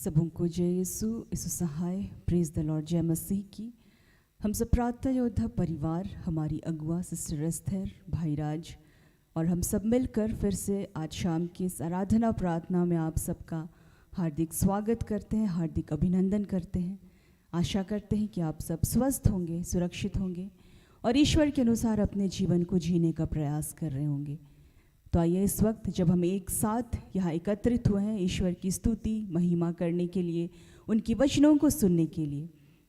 सबों को जय यीशु यीशु सहाय। Praise the Lord. जय मसीह की। हम सब प्रार्थना योद्धा परिवार, हमारी अगुआ सिस्टर एस्थर, भाई राज और हम सब मिलकर फिर से आज शाम की इस आराधना प्रार्थना में आप सबका हार्दिक स्वागत करते हैं, हार्दिक अभिनंदन करते हैं। आशा करते हैं कि आप सब स्वस्थ होंगे, सुरक्षित होंगे और ईश्वर के अनुसार अपने जीवन को जीने का प्रयास कर रहे होंगे। तो आइए इस वक्त जब हम एक साथ यहाँ एकत्रित हुए हैं ईश्वर की स्तुति महिमा करने के लिए, उनकी वचनों को सुनने के लिए,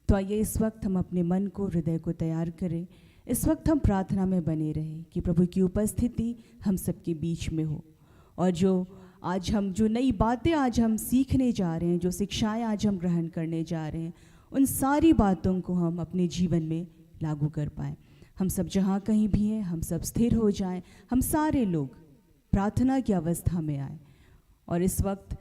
तो आइए इस वक्त हम अपने मन को, हृदय को तैयार करें। इस वक्त हम प्रार्थना में बने रहें कि प्रभु की उपस्थिति हम सबके बीच में हो और जो नई बातें आज हम सीखने जा रहे हैं, जो शिक्षाएं आज हम ग्रहण करने जा रहे हैं, उन सारी बातों को हम अपने जीवन में लागू कर पाएँ। हम सब जहाँ कहीं भी हैं, हम सब स्थिर हो जाएं, हम सारे लोग प्रार्थना की अवस्था में आए। और इस वक्त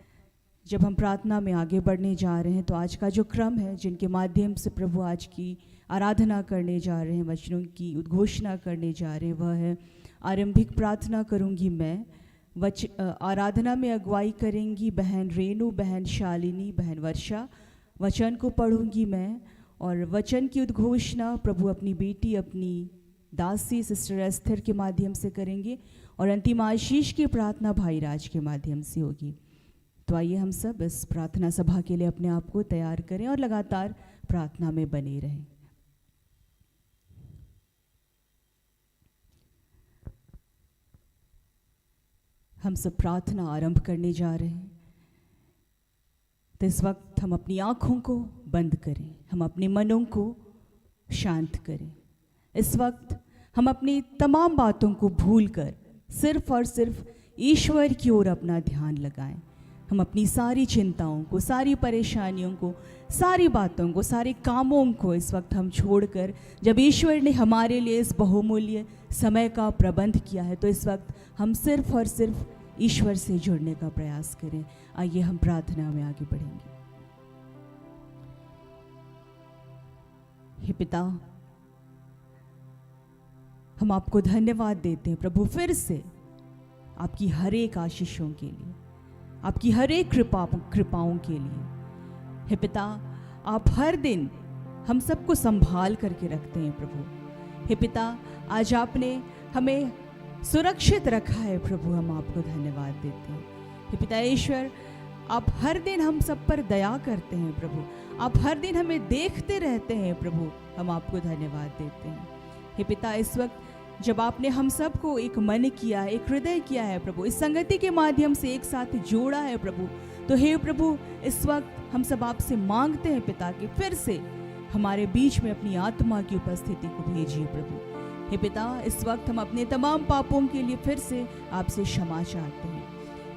जब हम प्रार्थना में आगे बढ़ने जा रहे हैं तो आज का जो क्रम है, जिनके माध्यम से प्रभु आज की आराधना करने जा रहे हैं, वचनों की उद्घोषणा करने जा रहे हैं, वह है आरंभिक प्रार्थना करूंगी मैं, आराधना में अगुवाई करेंगी बहन रेणु, बहन शालिनी, बहन वर्षा, वचन को पढ़ूंगी मैं और वचन की उद्घोषणा प्रभु अपनी बेटी, अपनी दासी सिस्टर एस्थर के माध्यम से करेंगे और अंतिम आशीष की प्रार्थना भाई राज के माध्यम से होगी। तो आइए हम सब इस प्रार्थना सभा के लिए अपने आप को तैयार करें और लगातार प्रार्थना में बने रहें। हम सब प्रार्थना आरंभ करने जा रहे हैं। तो इस वक्त हम अपनी आँखों को बंद करें, हम अपने मनों को शांत करें। इस वक्त हम अपनी तमाम बातों को भूलकर सिर्फ और सिर्फ ईश्वर की ओर अपना ध्यान लगाएं। हम अपनी सारी चिंताओं को, सारी परेशानियों को, सारी बातों को, सारे कामों को इस वक्त हम छोड़कर, जब ईश्वर ने हमारे लिए इस बहुमूल्य समय का प्रबंध किया है, तो इस वक्त हम सिर्फ और सिर्फ ईश्वर से जुड़ने का प्रयास करें। आइए हम प्रार्थना में आगे बढ़ेंगे। हे पिता, हम आपको धन्यवाद देते हैं प्रभु फिर से आपकी हर एक आशीषों के लिए, आपकी हर एक कृपाओं के लिए। हे पिता, आप हर दिन हम सबको संभाल करके रखते हैं प्रभु। हे पिता, आज आपने हमें सुरक्षित रखा है प्रभु, हम आपको धन्यवाद देते हैं। हे पिता ईश्वर, आप हर दिन हम सब पर दया करते हैं प्रभु, आप हर दिन हमें देखते रहते हैं प्रभु, हम आपको धन्यवाद देते हैं। हे पिता, इस वक्त जब आपने हम सब को एक मन किया है, एक हृदय किया है प्रभु, इस संगति के माध्यम से एक साथ जोड़ा है प्रभु, तो हे प्रभु इस वक्त हम सब आपसे मांगते हैं पिता कि फिर से हमारे बीच में अपनी आत्मा की उपस्थिति को भेजिए प्रभु। हे पिता, इस वक्त हम अपने तमाम पापों के लिए फिर से आपसे क्षमा चाहते हैं।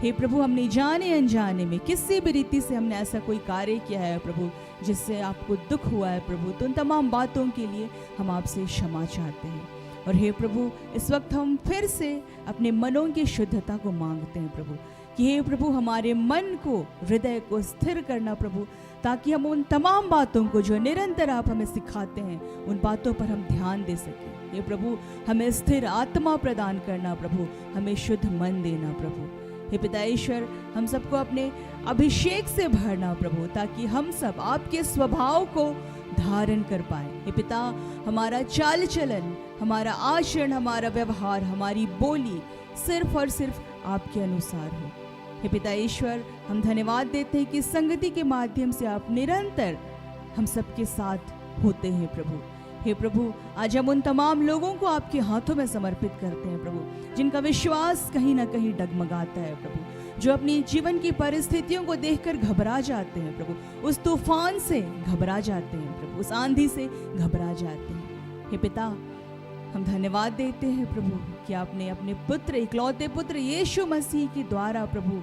हे प्रभु, हमने जाने अनजाने में किसी भी रीति से हमने ऐसा कोई कार्य किया है प्रभु जिससे आपको दुख हुआ है प्रभु, तो उन तमाम बातों के लिए हम आपसे क्षमा चाहते हैं। और हे प्रभु, इस वक्त हम फिर से अपने मनों की शुद्धता को मांगते हैं प्रभु कि हे प्रभु हमारे मन को, हृदय को स्थिर करना प्रभु, ताकि हम उन तमाम बातों को जो निरंतर आप हमें सिखाते हैं, उन बातों पर हम ध्यान दे सकें। हे प्रभु, हमें स्थिर आत्मा प्रदान करना प्रभु, हमें शुद्ध मन देना प्रभु। हे पिता ईश्वर, हम सबको अपने अभिषेक से भरना प्रभु, ताकि हम सब आपके स्वभाव को धारण कर पाए। हे पिता, हमारा चाल चलन, हमारा आचरण, हमारा व्यवहार, हमारी बोली सिर्फ और सिर्फ आपके अनुसार हो। हे पिता ईश्वर, हम धन्यवाद देते हैं कि संगति के माध्यम से आप निरंतर हम सबके साथ होते हैं प्रभु। हे प्रभु, आज हम उन तमाम लोगों को आपके हाथों में समर्पित करते हैं प्रभु, जिनका विश्वास कहीं ना कहीं डगमगाता है प्रभु, जो अपनी जीवन की परिस्थितियों को देखकर घबरा जाते हैं प्रभु, उस तूफान से घबरा जाते हैं प्रभु, उस आंधी से घबरा जाते हैं। हे पिता, हम धन्यवाद देते हैं प्रभु कि आपने अपने पुत्र, इकलौते पुत्र यीशु मसीह के द्वारा प्रभु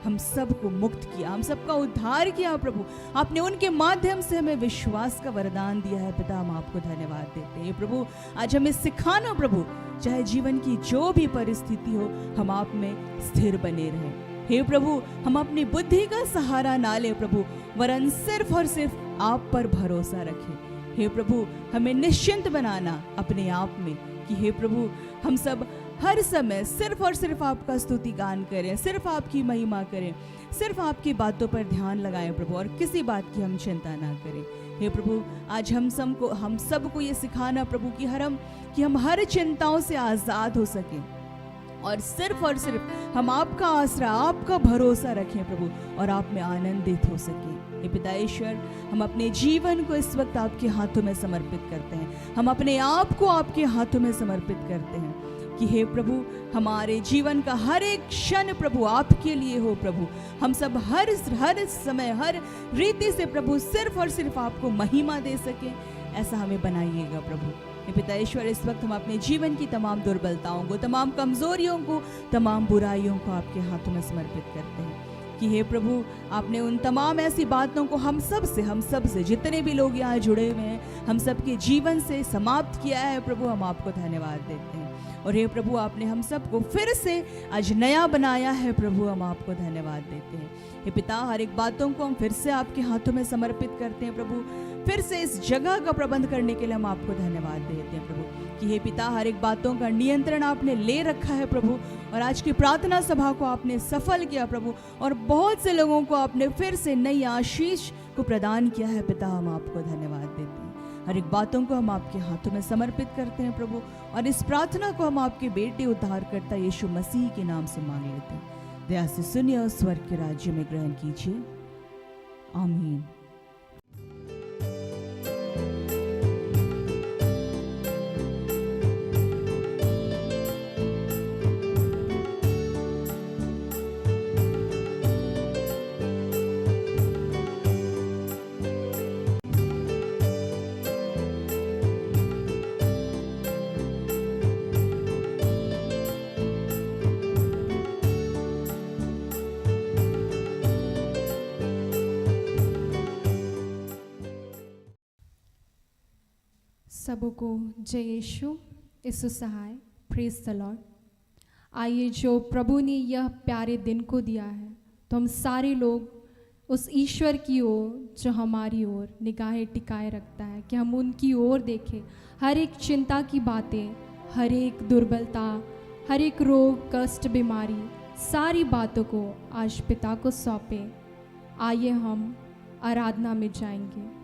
हम सबको मुक्त किया, हम सबका उद्धार किया प्रभु। आपने उनके माध्यम से हमें विश्वास का वरदान दिया है पिता, हम आपको धन्यवाद देते हैं प्रभु। आज हमें सिखाना प्रभु, चाहे जीवन की जो भी परिस्थिति हो, हम आप में स्थिर बने रहें। हे प्रभु, हम अपनी बुद्धि का सहारा ना ले प्रभु, वरन सिर्फ और सिर्फ आप पर भरोसा रखें। हे प्रभु, हमें निश्चिंत बनाना अपने आप में कि हे प्रभु, हम सब हर समय सिर्फ और सिर्फ आपका स्तुति गान करें, सिर्फ आपकी महिमा करें, सिर्फ आपकी बातों पर ध्यान लगाएं प्रभु, और किसी बात की हम चिंता ना करें। हे प्रभु, आज हम सबको ये सिखाना प्रभु कि हम हर चिंताओं से आज़ाद हो सकें और सिर्फ हम आपका आसरा, आपका भरोसा रखें प्रभु, और आप में आनंदित हो सकें। हे पिता ईश्वर, हम अपने जीवन को इस वक्त आपके हाथों में समर्पित करते हैं, हम अपने आप को आपके हाथों में समर्पित करते हैं कि हे प्रभु, हमारे जीवन का हर एक क्षण प्रभु आपके लिए हो प्रभु। हम सब हर समय हर रीति से प्रभु सिर्फ और सिर्फ आपको महिमा दे सकें, ऐसा हमें बनाइएगा प्रभु। हे पिता ईश्वर, इस वक्त हम अपने जीवन की तमाम दुर्बलताओं को, तमाम कमजोरियों को, तमाम बुराइयों को आपके हाथों में समर्पित करते हैं कि हे प्रभु, आपने उन तमाम ऐसी बातों को हम सब से जितने भी लोग यहाँ जुड़े हुए हैं, हम सब के जीवन से समाप्त किया है प्रभु। हम आपको धन्यवाद देते हैं। और हे प्रभु, आपने हम सबको फिर से आज नया बनाया है प्रभु, हम आपको धन्यवाद देते हैं। हे पिता, हर एक बातों को हम फिर से आपके हाथों में समर्पित करते हैं प्रभु। फिर से इस जगह का प्रबंध करने के लिए हम आपको धन्यवाद देते हैं प्रभु कि हे पिता, हर एक बातों का नियंत्रण आपने ले रखा है प्रभु, और आज की प्रार्थना सभा को आपने सफल किया प्रभु, और बहुत से लोगों को आपने फिर से नई आशीष को प्रदान किया है पिता। हम आपको धन्यवाद देते हैं। हर एक बातों को हम आपके हाथों में समर्पित करते हैं प्रभु, और इस प्रार्थना को हम आपके बेटे उद्धारकर्ता यीशु मसीह के नाम से मांग लेते हैं। दया से सुनिए और स्वर्ग के राज्य में ग्रहण कीजिए। आमीन। सबको जय यीशु, यीशु सहाय, प्रेज द लॉर्ड। आइए, जो प्रभु ने यह प्यारे दिन को दिया है, तो हम सारे लोग उस ईश्वर की ओर जो हमारी ओर निगाहें टिकाए रखता है, कि हम उनकी ओर देखें। हर एक चिंता की बातें, हर एक दुर्बलता, हर एक रोग, कष्ट, बीमारी, सारी बातों को आज पिता को सौंपें। आइए हम आराधना में जाएंगे।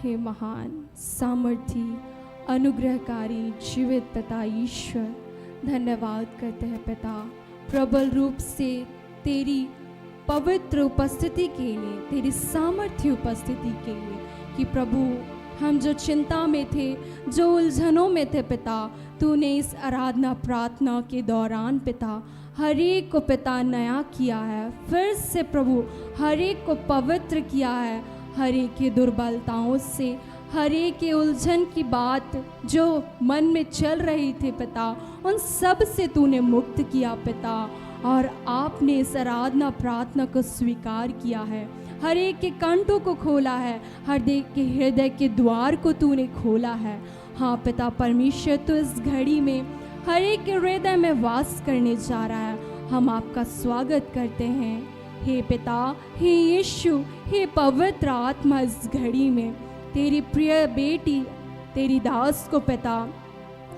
हे महान सामर्थी अनुग्रहकारी जीवित पिता ईश्वर, धन्यवाद करते हैं पिता प्रबल रूप से तेरी पवित्र उपस्थिति के लिए, तेरी सामर्थ्य उपस्थिति के लिए कि प्रभु हम जो चिंता में थे, जो उलझनों में थे पिता, तूने इस आराधना प्रार्थना के दौरान पिता हर एक को पिता नया किया है, फिर से प्रभु हर एक को पवित्र किया है, हर एक की दुर्बलताओं से, हर एक की उलझन की बात जो मन में चल रही थी पिता, उन सब से तूने मुक्त किया पिता। और आपने इस आराधना प्रार्थना को स्वीकार किया है, हर एक के कंठों को खोला है, हर एक के हृदय के द्वार को तूने खोला है। हाँ पिता परमेश्वर, तो इस घड़ी में हर एक के हृदय में वास करने जा रहा है। हम आपका स्वागत करते हैं हे पिता, हे यीशु, हे पवित्र आत्मा, इस घड़ी में तेरी प्रिय बेटी तेरी दास को पिता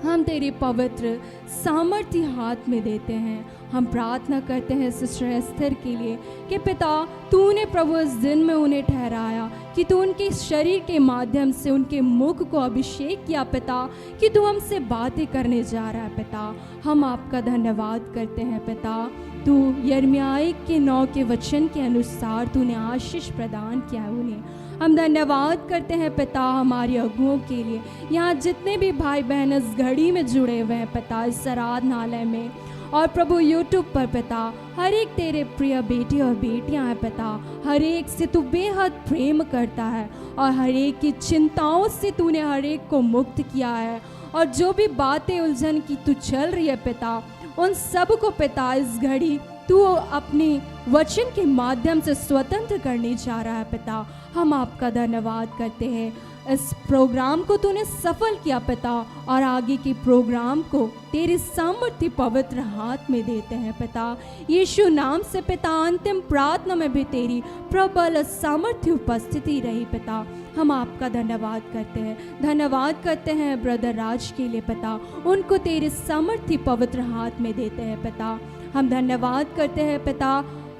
हम तेरे पवित्र सामर्थ्य हाथ में देते हैं। हम प्रार्थना करते हैं सिस्टर एस्थर के लिए कि पिता तूने प्रभु इस दिन में उन्हें ठहराया कि तू उनके शरीर के माध्यम से उनके मुख को अभिषेक किया पिता, कि तू हमसे बातें करने जा रहा है पिता। हम आपका धन्यवाद करते हैं पिता, तू यिर्मयाह के 9 के वचन के अनुसार तूने आशीष प्रदान किया उन्हें। हम धन्यवाद करते हैं पिता हमारे अगुओं के लिए, यहाँ जितने भी भाई बहन इस घड़ी में जुड़े हुए हैं पिता, इस आराधनालय में और प्रभु यूट्यूब पर पिता, हर एक तेरे प्रिय बेटे और बेटियां हैं पिता, हर एक से तू बेहद प्रेम करता है और हर एक की चिंताओं से तूने हर एक को मुक्त किया है। और जो भी बातें उलझन की तू चल रही है पिता, उन सब को पिता इस घड़ी तू अपने वचन के माध्यम से स्वतंत्र करने जा रहा है पिता। हम आपका धन्यवाद करते हैं, इस प्रोग्राम को तूने सफल किया पिता, और आगे के प्रोग्राम को तेरे सामर्थ्य पवित्र हाथ में देते हैं पिता। यीशु नाम से पिता अंतिम प्रार्थना में भी तेरी प्रबल सामर्थ्य उपस्थिति रही पिता। हम आपका धन्यवाद करते हैं, धन्यवाद करते हैं ब्रदर राज के लिए पिता, उनको तेरे सामर्थ्य पवित्र हाथ में देते हैं पिता। हम धन्यवाद करते हैं पिता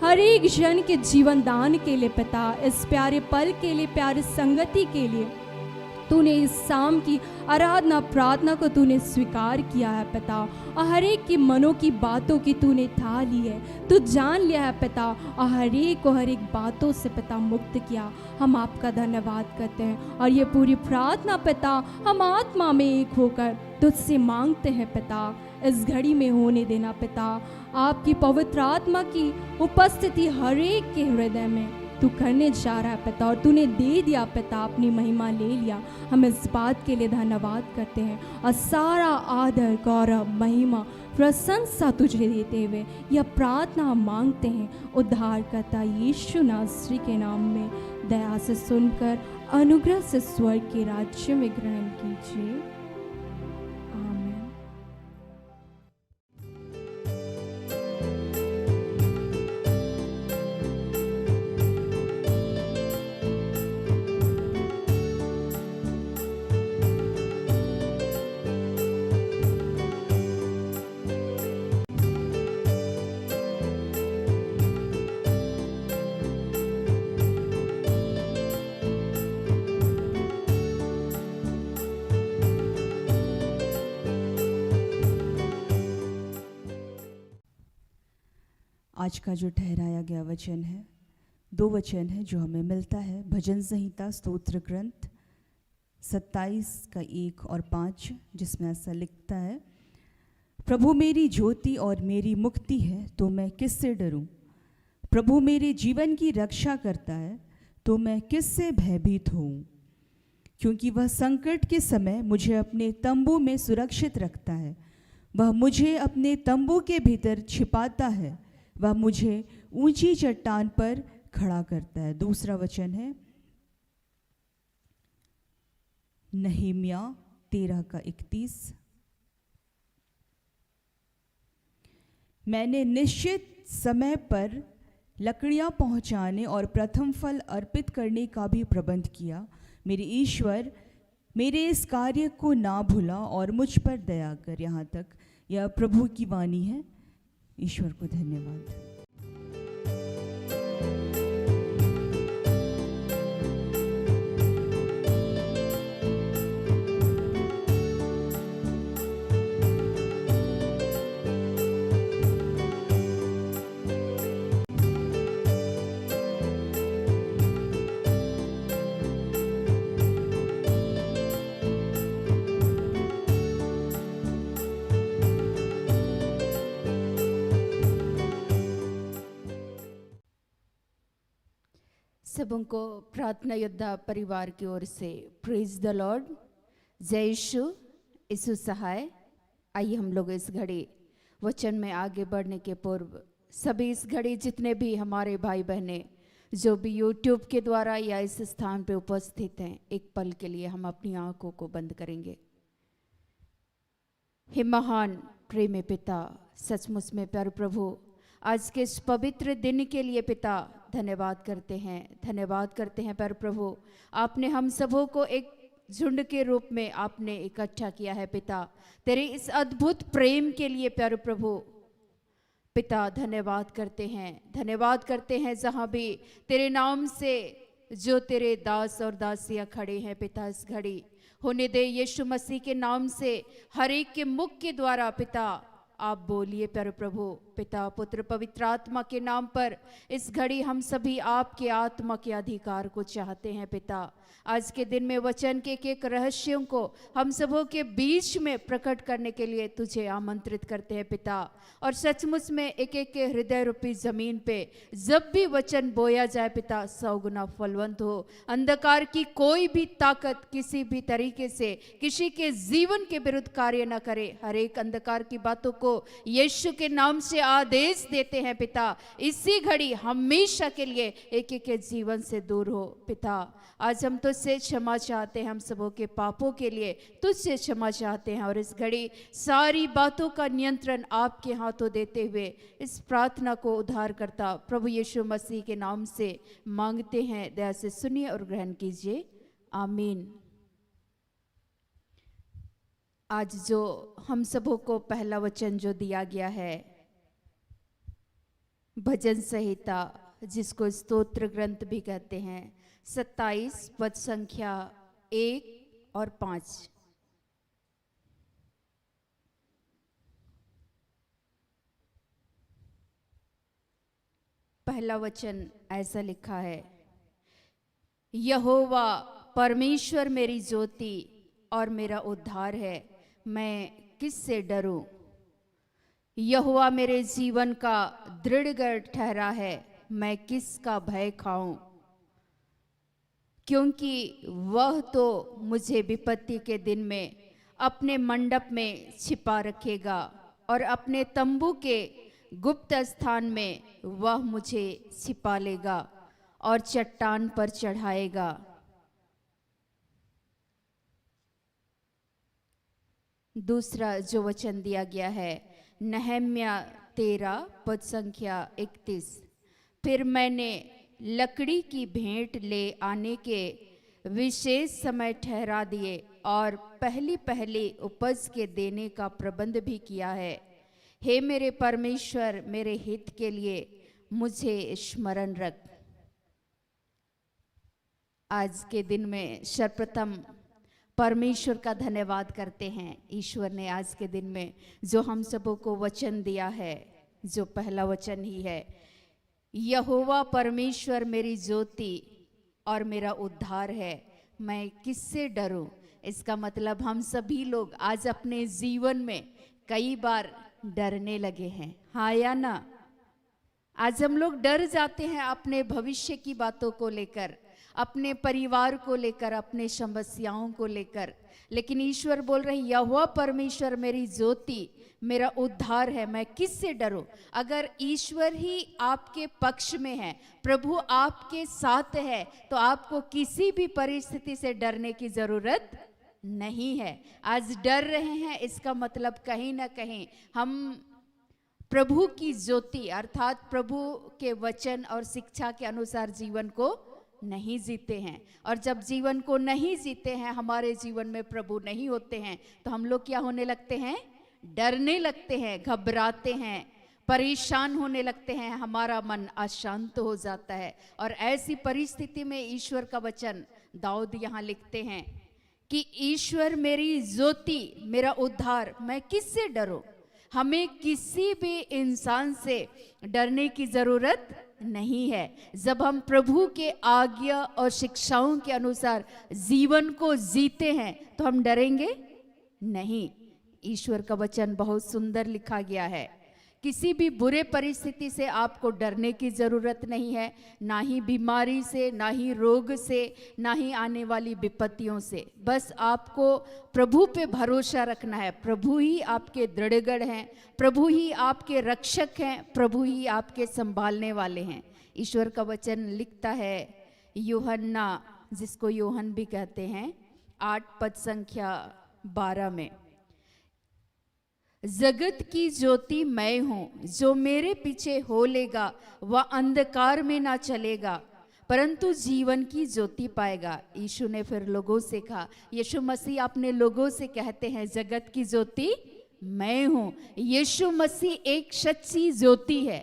हर एक जन के जीवन दान के लिए पिता, इस प्यारे पल के लिए, प्यारे संगति के लिए तूने इस शाम की आराधना प्रार्थना को तूने स्वीकार किया है पिता, और हर एक की मनों की बातों की तूने था ली है, तू जान लिया है पिता, और हर एक को हर एक बातों से पिता मुक्त किया। हम आपका धन्यवाद करते हैं, और ये पूरी प्रार्थना पिता हम आत्मा में एक होकर तुझसे मांगते हैं पिता। इस घड़ी में होने देना पिता, आपकी पवित्र आत्मा की उपस्थिति हर एक के हृदय में तू करने जा रहा है पिता, और तूने दे दिया पिता, अपनी महिमा ले लिया। हम इस बात के लिए धन्यवाद करते हैं, और सारा आदर गौरव महिमा प्रशंसा तुझे देते हुए यह प्रार्थना हम मांगते हैं उद्धारकर्ता यीशु नासरी के नाम में। दया से सुनकर अनुग्रह से स्वर्ग के राज्य में ग्रहण कीजिए। आमीन। आज का जो ठहराया गया वचन है, 2 वचन है जो हमें मिलता है भजन संहिता स्तोत्र ग्रंथ 27 का 1 और 5, जिसमें ऐसा लिखता है, प्रभु मेरी ज्योति और मेरी मुक्ति है तो मैं किससे डरूं। प्रभु मेरे जीवन की रक्षा करता है तो मैं किससे भयभीत होऊं। क्योंकि वह संकट के समय मुझे अपने तंबू में सुरक्षित रखता है, वह मुझे अपने तंबू के भीतर छिपाता है, वह मुझे ऊंची चट्टान पर खड़ा करता है। दूसरा वचन है नहमीया 13 का 31, मैंने निश्चित समय पर लकड़ियां पहुंचाने और प्रथम फल अर्पित करने का भी प्रबंध किया। मेरे ईश्वर मेरे इस कार्य को ना भूला और मुझ पर दया कर। यहाँ तक यह प्रभु की वाणी है। ईश्वर को धन्यवाद। सबों को प्रार्थना योद्धा परिवार की ओर से प्रेज द लॉर्ड। जय यीशु, यीशु सहाय। आइए हम लोग इस घड़ी वचन में आगे बढ़ने के पूर्व सभी इस घड़ी जितने भी हमारे भाई बहनें जो भी यूट्यूब के द्वारा या इस स्थान पे उपस्थित हैं, एक पल के लिए हम अपनी आंखों को बंद करेंगे। हे महान प्रेमी पिता, सचमुच में प्यारे प्रभु, आज के इस पवित्र दिन के लिए पिता धन्यवाद करते हैं, धन्यवाद करते हैं प्यारे प्रभु। आपने हम सबों को एक झुंड के रूप में आपने इकट्ठा किया है पिता, तेरे इस अद्भुत प्रेम के लिए प्यारे प्रभु पिता धन्यवाद करते हैं जहाँ भी तेरे नाम से जो तेरे दास और दासियाँ खड़े हैं पिता, इस घड़ी होने दे यीशु मसीह के नाम से हर एक के मुख के द्वारा पिता आप बोलिए प्यारे प्रभु। पिता, पुत्र, पवित्र आत्मा के नाम पर इस घड़ी हम सभी आपके आत्मा के अधिकार को चाहते हैं पिता। आज के दिन में वचन के एक रहस्यों को हम सबों के बीच में प्रकट करने के लिए तुझे आमंत्रित करते हैं पिता। और सचमुच में एक एक के हृदय रूपी जमीन पे जब भी वचन बोया जाए पिता, 100 गुना फलवंत हो। अंधकार की कोई भी ताकत किसी भी तरीके से किसी के जीवन के विरुद्ध कार्य न करे। हर एक अंधकार की बातों को यीशु के नाम से आदेश देते हैं पिता, इसी घड़ी हमेशा के लिए एक एक के जीवन से दूर हो पिता। आज हम तुझसे क्षमा चाहते हैं, हम सबों के पापों के लिए तुझसे क्षमा चाहते हैं। और इस घड़ी सारी बातों का नियंत्रण आपके हाथों देते हुए इस प्रार्थना को उद्धारकर्ता प्रभु यीशु मसीह के नाम से मांगते हैं। दया से सुनिए और ग्रहण कीजिए, आमीन। आज जो हम सबों को पहला वचन जो दिया गया है, भजन संहिता जिसको स्तोत्र ग्रंथ भी कहते हैं, 27 पद संख्या 1 और 5। पहला वचन ऐसा लिखा है, यहोवा परमेश्वर मेरी ज्योति और मेरा उद्धार है, मैं किससे डरूं। यहोवा मेरे जीवन का दृढ़ गढ़ ठहरा है, मैं किसका भय खाऊं। क्योंकि वह तो मुझे विपत्ति के दिन में अपने मंडप में छिपा रखेगा और अपने तंबू के गुप्त स्थान में वह मुझे छिपा लेगा और चट्टान पर चढ़ाएगा। दूसरा जो वचन दिया गया है, नहम्या 13 पद संख्या 31। फिर मैंने लकड़ी की भेंट ले आने के विशेष समय ठहरा दिए और पहली पहली उपज के देने का प्रबंध भी किया है। हे मेरे परमेश्वर, मेरे हित के लिए मुझे स्मरण रख। आज के दिन में सर्वप्रथम परमेश्वर का धन्यवाद करते हैं। ईश्वर ने आज के दिन में जो हम सबों को वचन दिया है, जो पहला वचन ही है, यहोवा परमेश्वर मेरी ज्योति और मेरा उद्धार है, मैं किससे डरूं। इसका मतलब हम सभी लोग आज अपने जीवन में कई बार डरने लगे हैं, हाँ या ना। आज हम लोग डर जाते हैं अपने भविष्य की बातों को लेकर, अपने परिवार को लेकर, अपने समस्याओं को लेकर। लेकिन ईश्वर बोल रहे, यहोवा परमेश्वर मेरी ज्योति मेरा उद्धार है, मैं किससे डरूं। अगर ईश्वर ही आपके पक्ष में है, प्रभु आपके साथ है, तो आपको किसी भी परिस्थिति से डरने की जरूरत नहीं है। आज डर रहे हैं, इसका मतलब कहीं ना कहीं हम प्रभु की ज्योति अर्थात प्रभु के वचन और शिक्षा के अनुसार जीवन को नहीं जीते हैं। और जब जीवन को नहीं जीते हैं, हमारे जीवन में प्रभु नहीं होते हैं, तो हम लोग क्या होने लगते हैं, डरने लगते हैं, घबराते हैं, परेशान होने लगते हैं, हमारा मन अशांत हो जाता है। और ऐसी परिस्थिति में ईश्वर का वचन दाऊद यहाँ लिखते हैं कि ईश्वर मेरी ज्योति मेरा उद्धार, मैं किससे डरूं। हमें किसी भी इंसान से डरने की जरूरत नहीं है। जब हम प्रभु के आज्ञा और शिक्षाओं के अनुसार जीवन को जीते हैं तो हम डरेंगे नहीं। ईश्वर का वचन बहुत सुंदर लिखा गया है किसी भी बुरे परिस्थिति से आपको डरने की ज़रूरत नहीं है, ना ही बीमारी से, ना ही रोग से, ना ही आने वाली विपत्तियों से। बस आपको प्रभु पे भरोसा रखना है। प्रभु ही आपके दृढ़गढ़ हैं, प्रभु ही आपके रक्षक हैं, प्रभु ही आपके संभालने वाले हैं। ईश्वर का वचन लिखता है यूहन्ना, जिसको योहन भी कहते हैं, 8 पद संख्या 12 में, जगत की ज्योति मैं हूं, जो मेरे पीछे हो लेगा वह अंधकार में ना चलेगा परंतु जीवन की ज्योति पाएगा। यीशु ने फिर लोगों से कहा, यीशु मसीह अपने लोगों से कहते हैं जगत की ज्योति मैं हूं। यीशु मसीह एक सच्ची ज्योति है।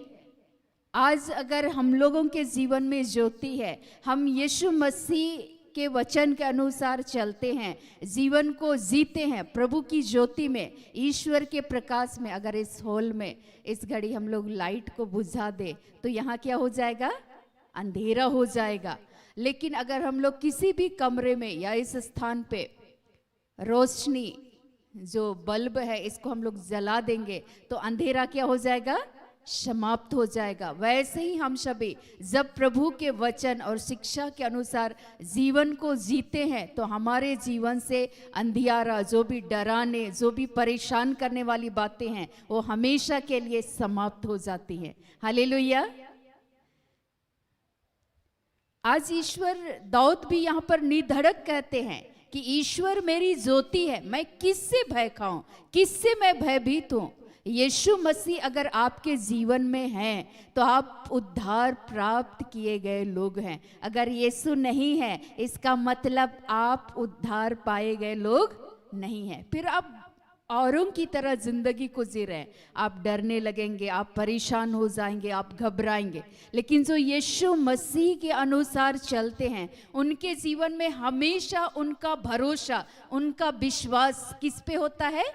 आज अगर हम लोगों के जीवन में ज्योति है, हम यीशु मसीह के वचन के अनुसार चलते हैं, जीवन को जीते हैं प्रभु की ज्योति में, ईश्वर के प्रकाश में। अगर इस हॉल में इस घड़ी हम लोग लाइट को बुझा दे तो यहाँ क्या हो जाएगा? अंधेरा हो जाएगा। लेकिन अगर हम लोग किसी भी कमरे में या इस स्थान पे रोशनी, जो बल्ब है, इसको हम लोग जला देंगे तो अंधेरा क्या हो जाएगा? समाप्त हो जाएगा। वैसे ही हम सभी जब प्रभु के वचन और शिक्षा के अनुसार जीवन को जीते हैं तो हमारे जीवन से अंधियारा, जो भी डराने, जो भी परेशान करने वाली बातें हैं, वो हमेशा के लिए समाप्त हो जाती हैं। हालेलुया। आज ईश्वर, दाऊद भी यहाँ पर निधड़क कहते हैं कि ईश्वर मेरी ज्योति है, मैं किससे भय खाऊं, किससे मैं भयभीत हूं। यीशु मसीह अगर आपके जीवन में हैं तो आप उद्धार प्राप्त किए गए लोग हैं। अगर यीशु नहीं है इसका मतलब आप उद्धार पाए गए लोग नहीं हैं। फिर आप औरों की तरह जिंदगी को जी रहे हैं, आप डरने लगेंगे, आप परेशान हो जाएंगे, आप घबराएंगे। लेकिन जो यीशु मसीह के अनुसार चलते हैं उनके जीवन में हमेशा उनका भरोसा, उनका विश्वास किस पे होता है?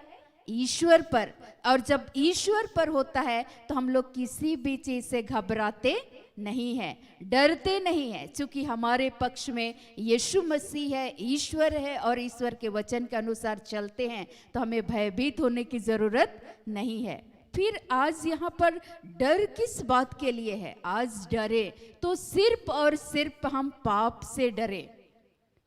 ईश्वर पर। और जब ईश्वर पर होता है तो हम लोग किसी भी चीज से घबराते नहीं हैं, डरते नहीं हैं, क्योंकि हमारे पक्ष में यीशु मसीह है, ईश्वर है और ईश्वर के वचन के अनुसार चलते हैं तो हमें भयभीत होने की जरूरत नहीं है। फिर आज यहाँ पर डर किस बात के लिए है? आज डरे तो सिर्फ और सिर्फ हम पाप से डरे।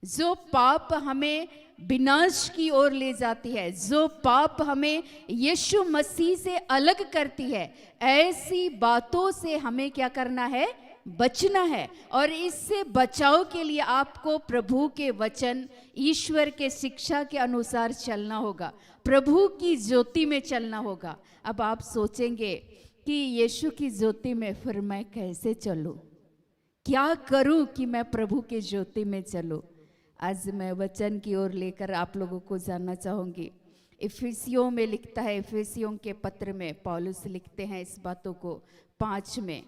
जो पाप हमें विनाश की ओर ले जाती है, जो पाप हमें यीशु मसीह से अलग करती है, ऐसी बातों से हमें क्या करना है? बचना है। और इससे बचाव के लिए आपको प्रभु के वचन, ईश्वर के शिक्षा के अनुसार चलना होगा, प्रभु की ज्योति में चलना होगा। अब आप सोचेंगे कि यीशु की ज्योति में फिर मैं कैसे चलूं, क्या करूं कि मैं प्रभु के ज्योति में चलूं? आज मैं वचन की ओर लेकर आप लोगों को जानना चाहूंगी। इफिसियों में लिखता है, इफिसियों के पत्र में पौलुस लिखते हैं इस बातों को 5 में,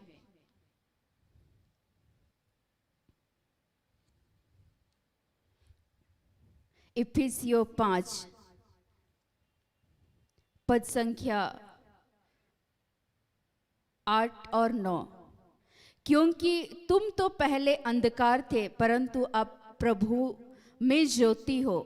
इफिसियों 5 पद संख्या 8 और 9, क्योंकि तुम तो पहले अंधकार थे परंतु अब प्रभु में ज्योति हो,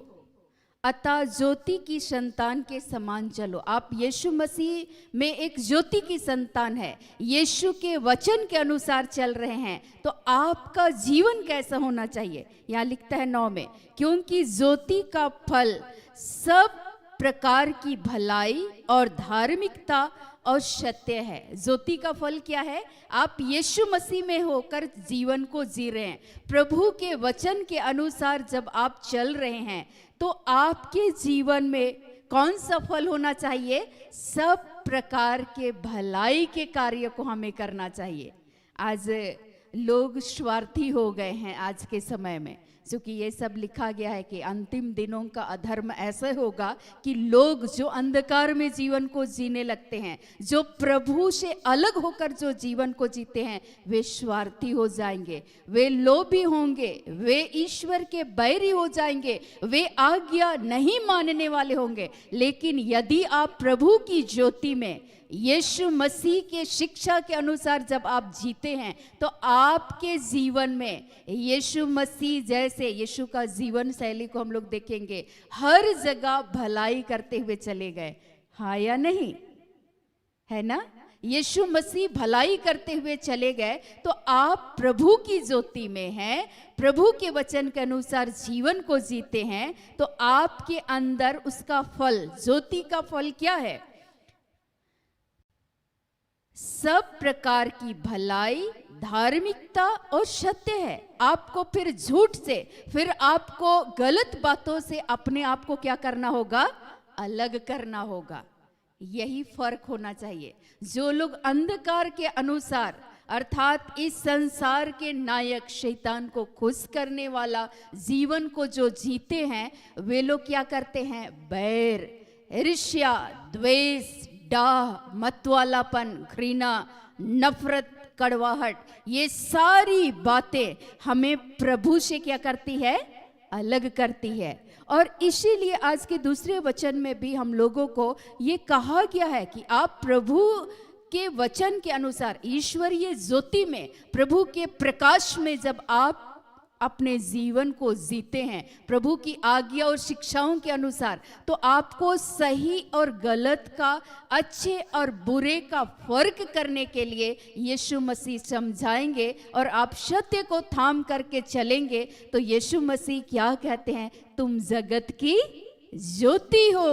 अतः ज्योति की संतान के समान चलो। आप यीशु मसीह में एक ज्योति की संतान है, यीशु के वचन के अनुसार चल रहे हैं तो आपका जीवन कैसा होना चाहिए? यहाँ लिखता है 9 में, क्योंकि ज्योति का फल सब प्रकार की भलाई और धार्मिकता और सत्य है। ज्योति का फल क्या है? आप यीशु मसीह में होकर जीवन को जी रहे हैं, प्रभु के वचन के अनुसार जब आप चल रहे हैं तो आपके जीवन में कौन सा फल होना चाहिए? सब प्रकार के भलाई के कार्य को हमें करना चाहिए। आज लोग स्वार्थी हो गए हैं आज के समय में, क्योंकि ये सब लिखा गया है कि अंतिम दिनों का अधर्म ऐसे होगा कि लोग जो अंधकार में जीवन को जीने लगते हैं, जो प्रभु से अलग होकर जो जीवन को जीते हैं, वे स्वार्थी हो जाएंगे, वे लोभी होंगे, वे ईश्वर के बैरी हो जाएंगे, वे आज्ञा नहीं मानने वाले होंगे। लेकिन यदि आप प्रभु की ज्योति में, यीशु मसीह के शिक्षा के अनुसार जब आप जीते हैं तो आपके जीवन में यीशु मसीह जैसे, यीशु का जीवन शैली को हम लोग देखेंगे, हर जगह भलाई करते हुए चले गए। हाँ या नहीं? है ना? यीशु मसीह भलाई करते हुए चले गए, तो आप प्रभु की ज्योति में हैं, प्रभु के वचन के अनुसार जीवन को जीते हैं, तो आपके अंदर उसका फल, ज्योति का फल क्या है? सब प्रकार की भलाई, धार्मिकता और सत्य है। आपको फिर झूठ से, फिर आपको गलत बातों से अपने आप को क्या करना होगा? अलग करना होगा। यही फर्क होना चाहिए। जो लोग अंधकार के अनुसार अर्थात इस संसार के नायक शैतान को खुश करने वाला जीवन को जो जीते हैं, वे लोग क्या करते हैं? बैर, ईर्ष्या, द्वेष, डाह, मतवालापन, घृणा, नफरत, कड़वाहट, ये सारी बातें हमें प्रभु से क्या करती है? अलग करती है। और इसीलिए आज के दूसरे वचन में भी हम लोगों को ये कहा गया है कि आप प्रभु के वचन के अनुसार, ईश्वरीय ज्योति में, प्रभु के प्रकाश में जब आप अपने जीवन को जीते हैं, प्रभु की आज्ञा और शिक्षाओं के अनुसार, तो आपको सही और गलत का, अच्छे और बुरे का फर्क करने के लिए यीशु मसीह समझाएंगे और आप सत्य को थाम करके चलेंगे। तो यीशु मसीह क्या कहते हैं? तुम जगत की ज्योति हो।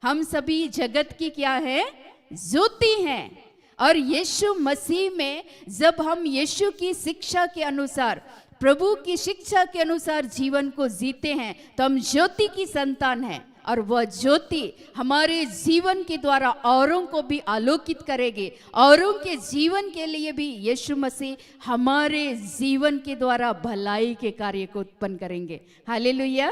हम सभी जगत की क्या है? ज्योति हैं। और यीशु मसीह में जब हम यीशु की शिक्षा के अनुसार, प्रभु की शिक्षा के अनुसार जीवन को जीते हैं, तो हम ज्योति की संतान हैं। और वह ज्योति हमारे जीवन के द्वारा औरों को भी आलोकित करेगी। औरों के जीवन के लिए भी यीशु मसीह हमारे जीवन के द्वारा भलाई के कार्य को उत्पन्न करेंगे। हालेलुया।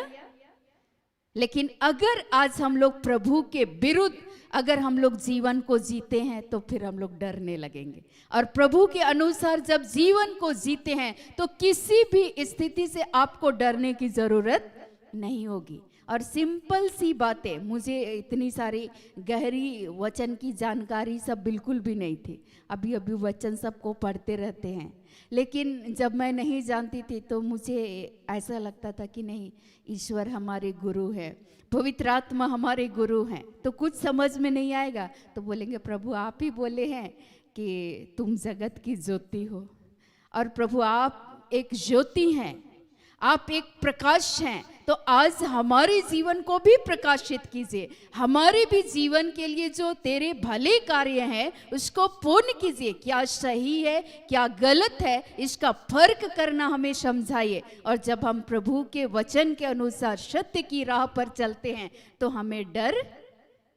लेकिन अगर आज हम लोग प्रभु के विरुद्ध अगर हम लोग जीवन को जीते हैं, तो फिर हम लोग डरने लगेंगे। और प्रभु के अनुसार जब जीवन को जीते हैं, तो किसी भी स्थिति से आपको डरने की जरूरत नहीं होगी। और सिंपल सी बातें, मुझे इतनी सारी गहरी वचन की जानकारी सब बिल्कुल भी नहीं थी। अभी अभी वचन सबको पढ़ते रहते हैं, लेकिन जब मैं नहीं जानती थी तो मुझे ऐसा लगता था कि नहीं, ईश्वर हमारे गुरु है, पवित्र आत्मा हमारे गुरु हैं। तो कुछ समझ में नहीं आएगा तो बोलेंगे प्रभु आप ही बोले हैं कि तुम जगत की ज्योति हो, और प्रभु आप एक ज्योति हैं, आप एक प्रकाश हैं। तो आज हमारे जीवन को भी प्रकाशित कीजिए, हमारे भी जीवन के लिए जो तेरे भले कार्य हैं उसको पूर्ण कीजिए। क्या सही है, क्या गलत है, इसका फर्क करना हमें समझाइए। और जब हम प्रभु के वचन के अनुसार सत्य की राह पर चलते हैं, तो हमें डर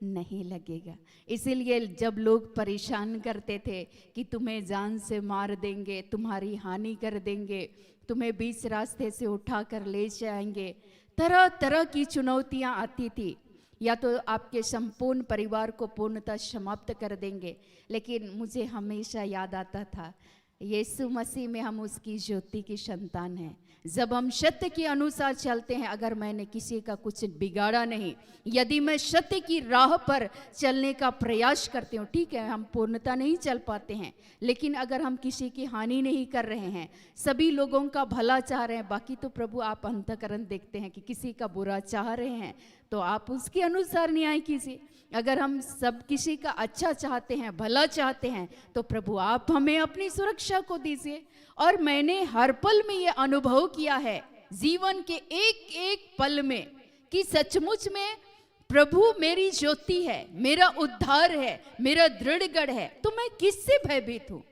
नहीं लगेगा। इसीलिए जब लोग परेशान करते थे कि तुम्हें जान से मार देंगे, तुम्हारी हानि कर देंगे, तुम्हें बीच रास्ते से उठा कर ले जाएंगे, तरह तरह की चुनौतियां आती थी, या तो आपके संपूर्ण परिवार को पूर्णतः समाप्त कर देंगे। लेकिन मुझे हमेशा याद आता था, यीशु मसीह में हम उसकी ज्योति की संतान हैं। जब हम सत्य के अनुसार चलते हैं, अगर मैंने किसी का कुछ बिगाड़ा नहीं, यदि मैं सत्य की राह पर चलने का प्रयास करती हूँ, ठीक है हम पूर्णता नहीं चल पाते हैं, लेकिन अगर हम किसी की हानि नहीं कर रहे हैं, सभी लोगों का भला चाह रहे हैं, बाकी तो प्रभु आप अंतःकरण देखते हैं कि किसी का बुरा चाह रहे हैं, तो आप उसके अनुसार न्याय कीजिए। अगर हम सब किसी का अच्छा चाहते हैं, भला चाहते हैं, तो प्रभु आप हमें अपनी सुरक्षा को दीजिए। और मैंने हर पल में ये अनुभव किया है, जीवन के एक एक पल में, कि सचमुच में प्रभु मेरी ज्योति है, मेरा उद्धार है, मेरा दृढ़गढ़ है, तो मैं किससे भयभीत हूँ।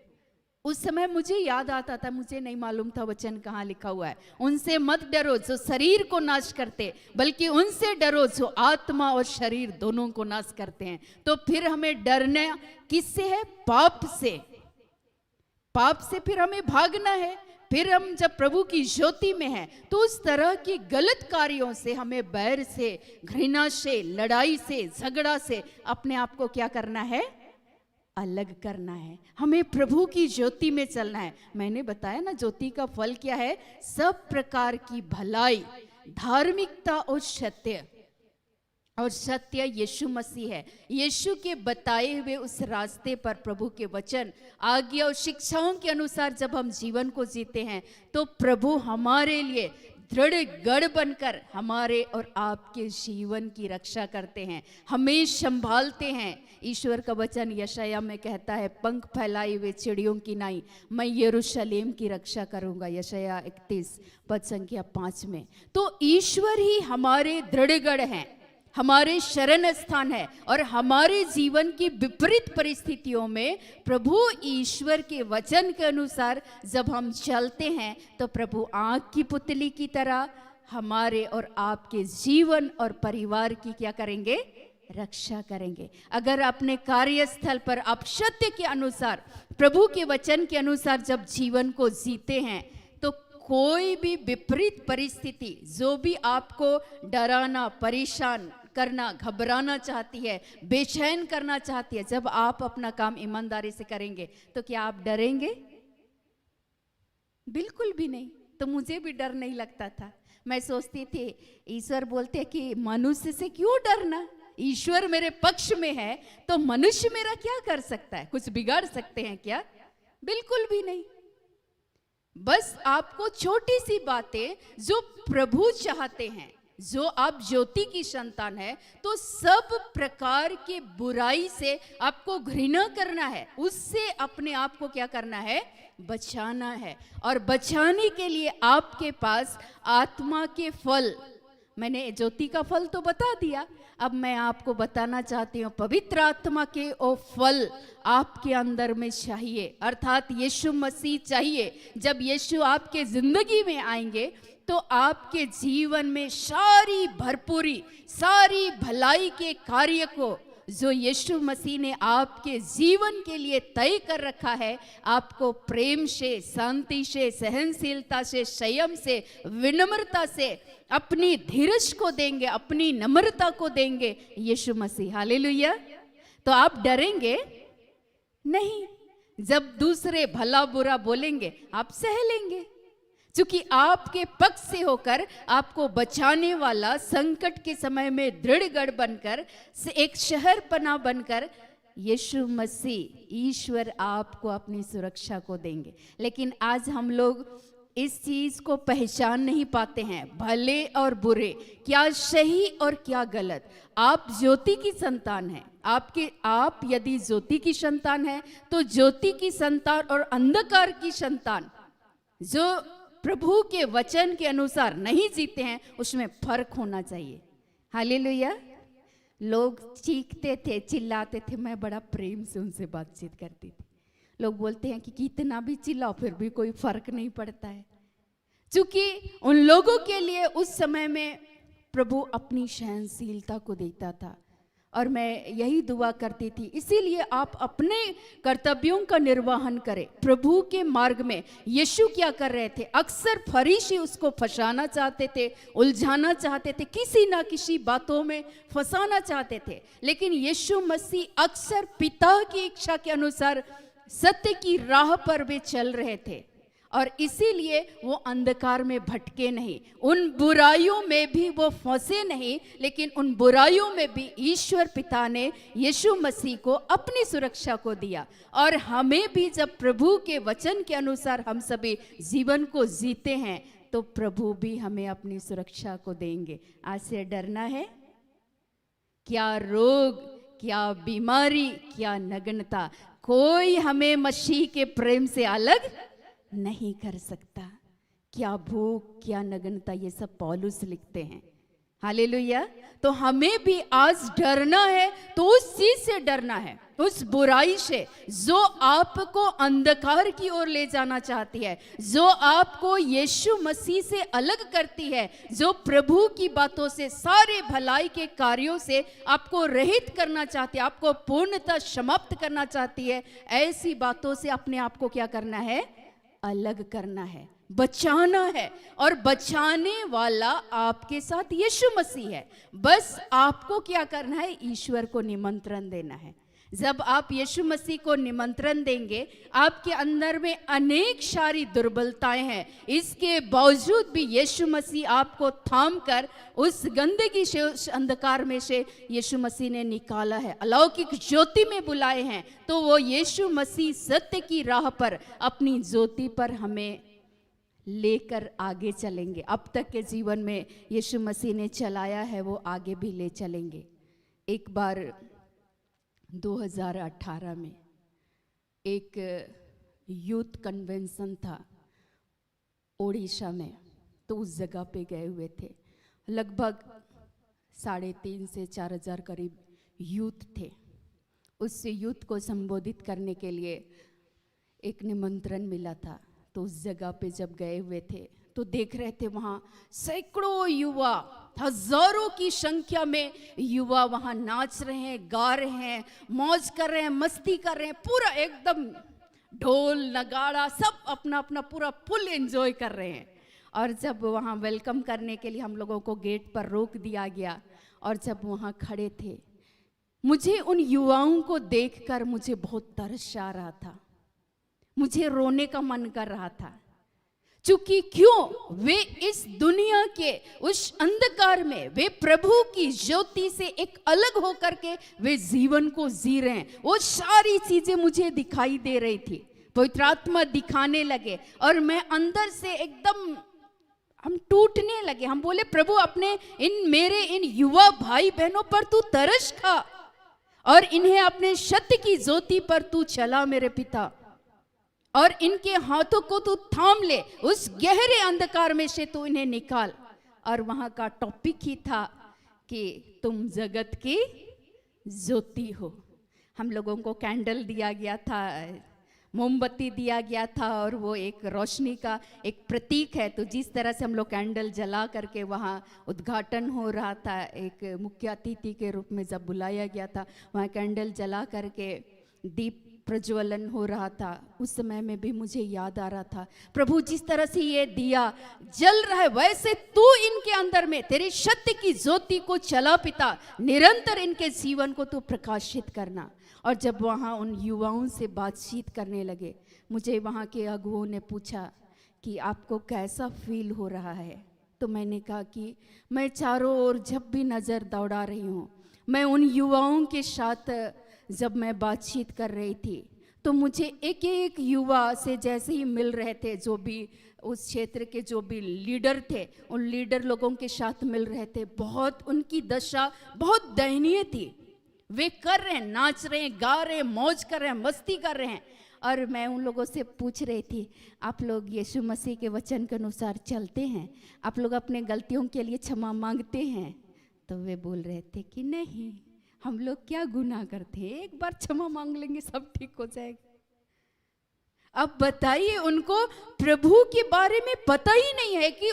उस समय मुझे याद आता था, मुझे नहीं मालूम था वचन कहाँ लिखा हुआ है, उनसे मत डरो जो शरीर को नाश करते, बल्कि उनसे डरो जो आत्मा और शरीर दोनों को नाश करते हैं। तो फिर हमें डरना किससे है? पाप से। पाप से फिर हमें भागना है। फिर हम जब प्रभु की ज्योति में हैं, तो उस तरह के गलत कार्यों से, हमें बैर से, घृणा से, लड़ाई से, झगड़ा से अपने आप को क्या करना है? अलग करना है। हमें प्रभु की ज्योति में चलना है। मैंने बताया ना, ज्योति का फल क्या है? सब प्रकार की भलाई, धार्मिकता और सत्य। और सत्य यीशु मसीह है। यीशु के बताए हुए उस रास्ते पर, प्रभु के वचन, आज्ञा और शिक्षाओं के अनुसार जब हम जीवन को जीते हैं, तो प्रभु हमारे लिए दृढ़ गढ़ बनकर हमारे और आपके जीवन की रक्षा करते हैं, हमें संभालते हैं। ईश्वर का वचन यशाया में कहता है, पंख फैलाई हुए चिड़ियों की नाई मैं यरूशलेम की रक्षा करूंगा, यशाया 31 पद संख्या 5 में। तो ईश्वर ही हमारे दृढ़ गढ़ हैं, हमारे शरण स्थान है, और हमारे जीवन की विपरीत परिस्थितियों में प्रभु ईश्वर के वचन के अनुसार जब हम चलते हैं तो प्रभु आँख की पुतली की तरह हमारे और आपके जीवन और परिवार की क्या करेंगे, रक्षा करेंगे। अगर अपने कार्यस्थल पर आप सत्य के अनुसार, प्रभु के वचन के अनुसार जब जीवन को जीते हैं तो कोई भी विपरीत परिस्थिति जो भी आपको डराना, परेशान करना, घबराना चाहती है, बेचैन करना चाहती है, जब आप अपना काम ईमानदारी से करेंगे तो क्या आप डरेंगे? बिल्कुल भी नहीं। तो मुझे भी डर नहीं लगता था। मैं सोचती थी ईश्वर बोलते हैं कि मनुष्य से क्यों डरना, ईश्वर मेरे पक्ष में है तो मनुष्य मेरा क्या कर सकता है, कुछ बिगाड़ सकते हैं क्या? बिल्कुल भी नहीं। बस आपको छोटी सी बातें जो प्रभु चाहते हैं, जो आप ज्योति की संतान है तो सब प्रकार के बुराई से आपको घृणा करना है, उससे अपने आप को क्या करना है, बचाना है। और बचाने के लिए आपके पास आत्मा के फल, मैंने ज्योति का फल तो बता दिया, अब मैं आपको बताना चाहती हूँ पवित्र आत्मा के वो फल आपके अंदर में चाहिए, अर्थात यीशु मसीह चाहिए। जब यीशु आपके जिंदगी में आएंगे तो आपके जीवन में सारी भरपूरी, सारी भलाई के कार्य को जो यीशु मसीह ने आपके जीवन के लिए तय कर रखा है, आपको प्रेम से, शांति से, सहनशीलता से, संयम से, विनम्रता से, अपनी धीरज को देंगे, अपनी नम्रता को देंगे यीशु मसीह। हालेलुया। तो आप डरेंगे नहीं। जब दूसरे भला बुरा बोलेंगे आप सह लेंगे, क्योंकि आपके पक्ष से होकर आपको बचाने वाला संकट के समय में दृढ़ गढ़ बनकर, एक शहर पना बनकर यीशु मसीह ईश्वर आपको अपनी सुरक्षा को देंगे। लेकिन आज हम लोग इस चीज को पहचान नहीं पाते हैं, भले और बुरे, क्या सही और क्या गलत। आप ज्योति की संतान हैं, आप यदि ज्योति की संतान हैं तो ज्योति की संतान और अंधकार की संतान जो प्रभु के वचन के अनुसार नहीं जीते हैं उसमें फर्क होना चाहिए। हालेलुया। लोग चीखते थे, चिल्लाते थे, मैं बड़ा प्रेम से उनसे बातचीत करती थी। लोग बोलते हैं कि कितना भी चिल्लाओ फिर भी कोई फर्क नहीं पड़ता है, क्योंकि उन लोगों के लिए उस समय में प्रभु अपनी सहनशीलता को देता था। और मैं यही दुआ करती थी, इसीलिए आप अपने कर्तव्यों का निर्वहन करें प्रभु के मार्ग में। यीशु क्या कर रहे थे, अक्सर फरीसी उसको फंसाना चाहते थे, उलझाना चाहते थे, किसी ना किसी बातों में फंसाना चाहते थे, लेकिन यीशु मसीह अक्सर पिता की इच्छा के अनुसार सत्य की राह पर वे चल रहे थे, और इसीलिए वो अंधकार में भटके नहीं, उन बुराइयों में भी वो फंसे नहीं, लेकिन उन बुराइयों में भी ईश्वर पिता ने यीशु मसीह को अपनी सुरक्षा को दिया। और हमें भी जब प्रभु के वचन के अनुसार हम सभी जीवन को जीते हैं तो प्रभु भी हमें अपनी सुरक्षा को देंगे। आज से डरना है क्या रोग, क्या बीमारी, क्या नग्नता, कोई हमें मसीह के प्रेम से अलग नहीं कर सकता। क्या भूख, क्या नग्नता, ये सब पौलुस लिखते हैं। हालेलुया। तो हमें भी आज डरना है तो उस चीज से डरना है, उस बुराई से जो आपको अंधकार की ओर ले जाना चाहती है, जो आपको यीशु मसीह से अलग करती है, जो प्रभु की बातों से, सारे भलाई के कार्यों से आपको रहित करना चाहती है, आपको पूर्णतः समाप्त करना चाहती है। ऐसी बातों से अपने आप को क्या करना है, अलग करना है, बचाना है। और बचाने वाला आपके साथ यीशु मसीह है। बस आपको क्या करना है, ईश्वर को निमंत्रण देना है। जब आप यीशु मसीह को निमंत्रण देंगे, आपके अंदर में अनेक सारी दुर्बलताएं हैं, इसके बावजूद भी यीशु मसीह आपको थाम कर उस गंदगी से, उस अंधकार में से यीशु मसीह ने निकाला है, अलौकिक ज्योति में बुलाए हैं। तो वो यीशु मसीह सत्य की राह पर, अपनी ज्योति पर हमें लेकर आगे चलेंगे। अब तक के जीवन में यीशु मसीह ने चलाया है वो आगे भी ले चलेंगे। एक बार 2018 में एक यूथ कन्वेंशन था ओडिशा में, तो उस जगह पे गए हुए थे। लगभग 3,500 से 4,000 करीब यूथ थे। उस यूथ को संबोधित करने के लिए एक निमंत्रण मिला था। तो उस जगह पे जब गए हुए थे तो देख रहे थे वहाँ सैकड़ों युवा, हजारों की संख्या में युवा वहाँ नाच रहे हैं, गा रहे हैं, मौज कर रहे हैं, मस्ती कर रहे हैं, पूरा एकदम ढोल नगाड़ा सब अपना अपना पूरा फुल एंजॉय कर रहे हैं। और जब वहाँ वेलकम करने के लिए हम लोगों को गेट पर रोक दिया गया और जब वहाँ खड़े थे, मुझे उन युवाओं को देखकर मुझे बहुत तरस आ रहा था, मुझे रोने का मन कर रहा था। चूंकि क्यों वे इस दुनिया के उस अंधकार में वे प्रभु की ज्योति से एक अलग होकर के वे जीवन को जी रहे हैं। वो सारी चीजें मुझे दिखाई दे रही थी, पवित्र आत्मा दिखाने लगे और मैं अंदर से एकदम हम टूटने लगे। हम बोले प्रभु अपने मेरे इन युवा भाई बहनों पर तू तरस खा और इन्हें अपने सत्य की ज्योति पर तू चला मेरे पिता, और इनके हाथों को तू थाम ले, उस गहरे अंधकार में से तू इन्हें निकाल। और वहां का टॉपिक ही था कि तुम जगत की ज्योति हो। हम लोगों को कैंडल दिया गया था, मोमबत्ती दिया गया था और वो एक रोशनी का एक प्रतीक है। तो जिस तरह से हम लोग कैंडल जला करके वहाँ उद्घाटन हो रहा था, एक मुख्य अतिथि के रूप में जब बुलाया गया था, वहाँ कैंडल जला करके दीप प्रज्वलन हो रहा था। उस समय में भी मुझे याद आ रहा था प्रभु जिस तरह से ये दिया जल रहा है वैसे तू इनके अंदर में तेरी सत्य की ज्योति को चला पिता, निरंतर इनके जीवन को तू प्रकाशित करना। और जब वहाँ उन युवाओं से बातचीत करने लगे, मुझे वहाँ के अगुओं ने पूछा कि आपको कैसा फील हो रहा है। तो मैंने कहा कि मैं चारों ओर जब भी नज़र दौड़ा रही हूँ, मैं उन युवाओं के साथ जब मैं बातचीत कर रही थी तो मुझे एक एक युवा से जैसे ही मिल रहे थे, जो भी उस क्षेत्र के जो भी लीडर थे, उन लीडर लोगों के साथ मिल रहे थे, बहुत उनकी दशा बहुत दयनीय थी। वे कर रहे हैं, नाच रहे हैं, गा रहे हैं, मौज कर रहे हैं, मस्ती कर रहे हैं। और मैं उन लोगों से पूछ रही थी आप लोग यीशु मसीह के वचन के अनुसार चलते हैं, आप लोग अपने गलतियों के लिए क्षमा मांगते हैं? तो वे बोल रहे थे कि नहीं, हम लोग क्या गुनाह करते हैं, एक बार क्षमा मांग लेंगे सब ठीक हो जाएगा। अब बताइए, उनको प्रभु के बारे में पता ही नहीं है कि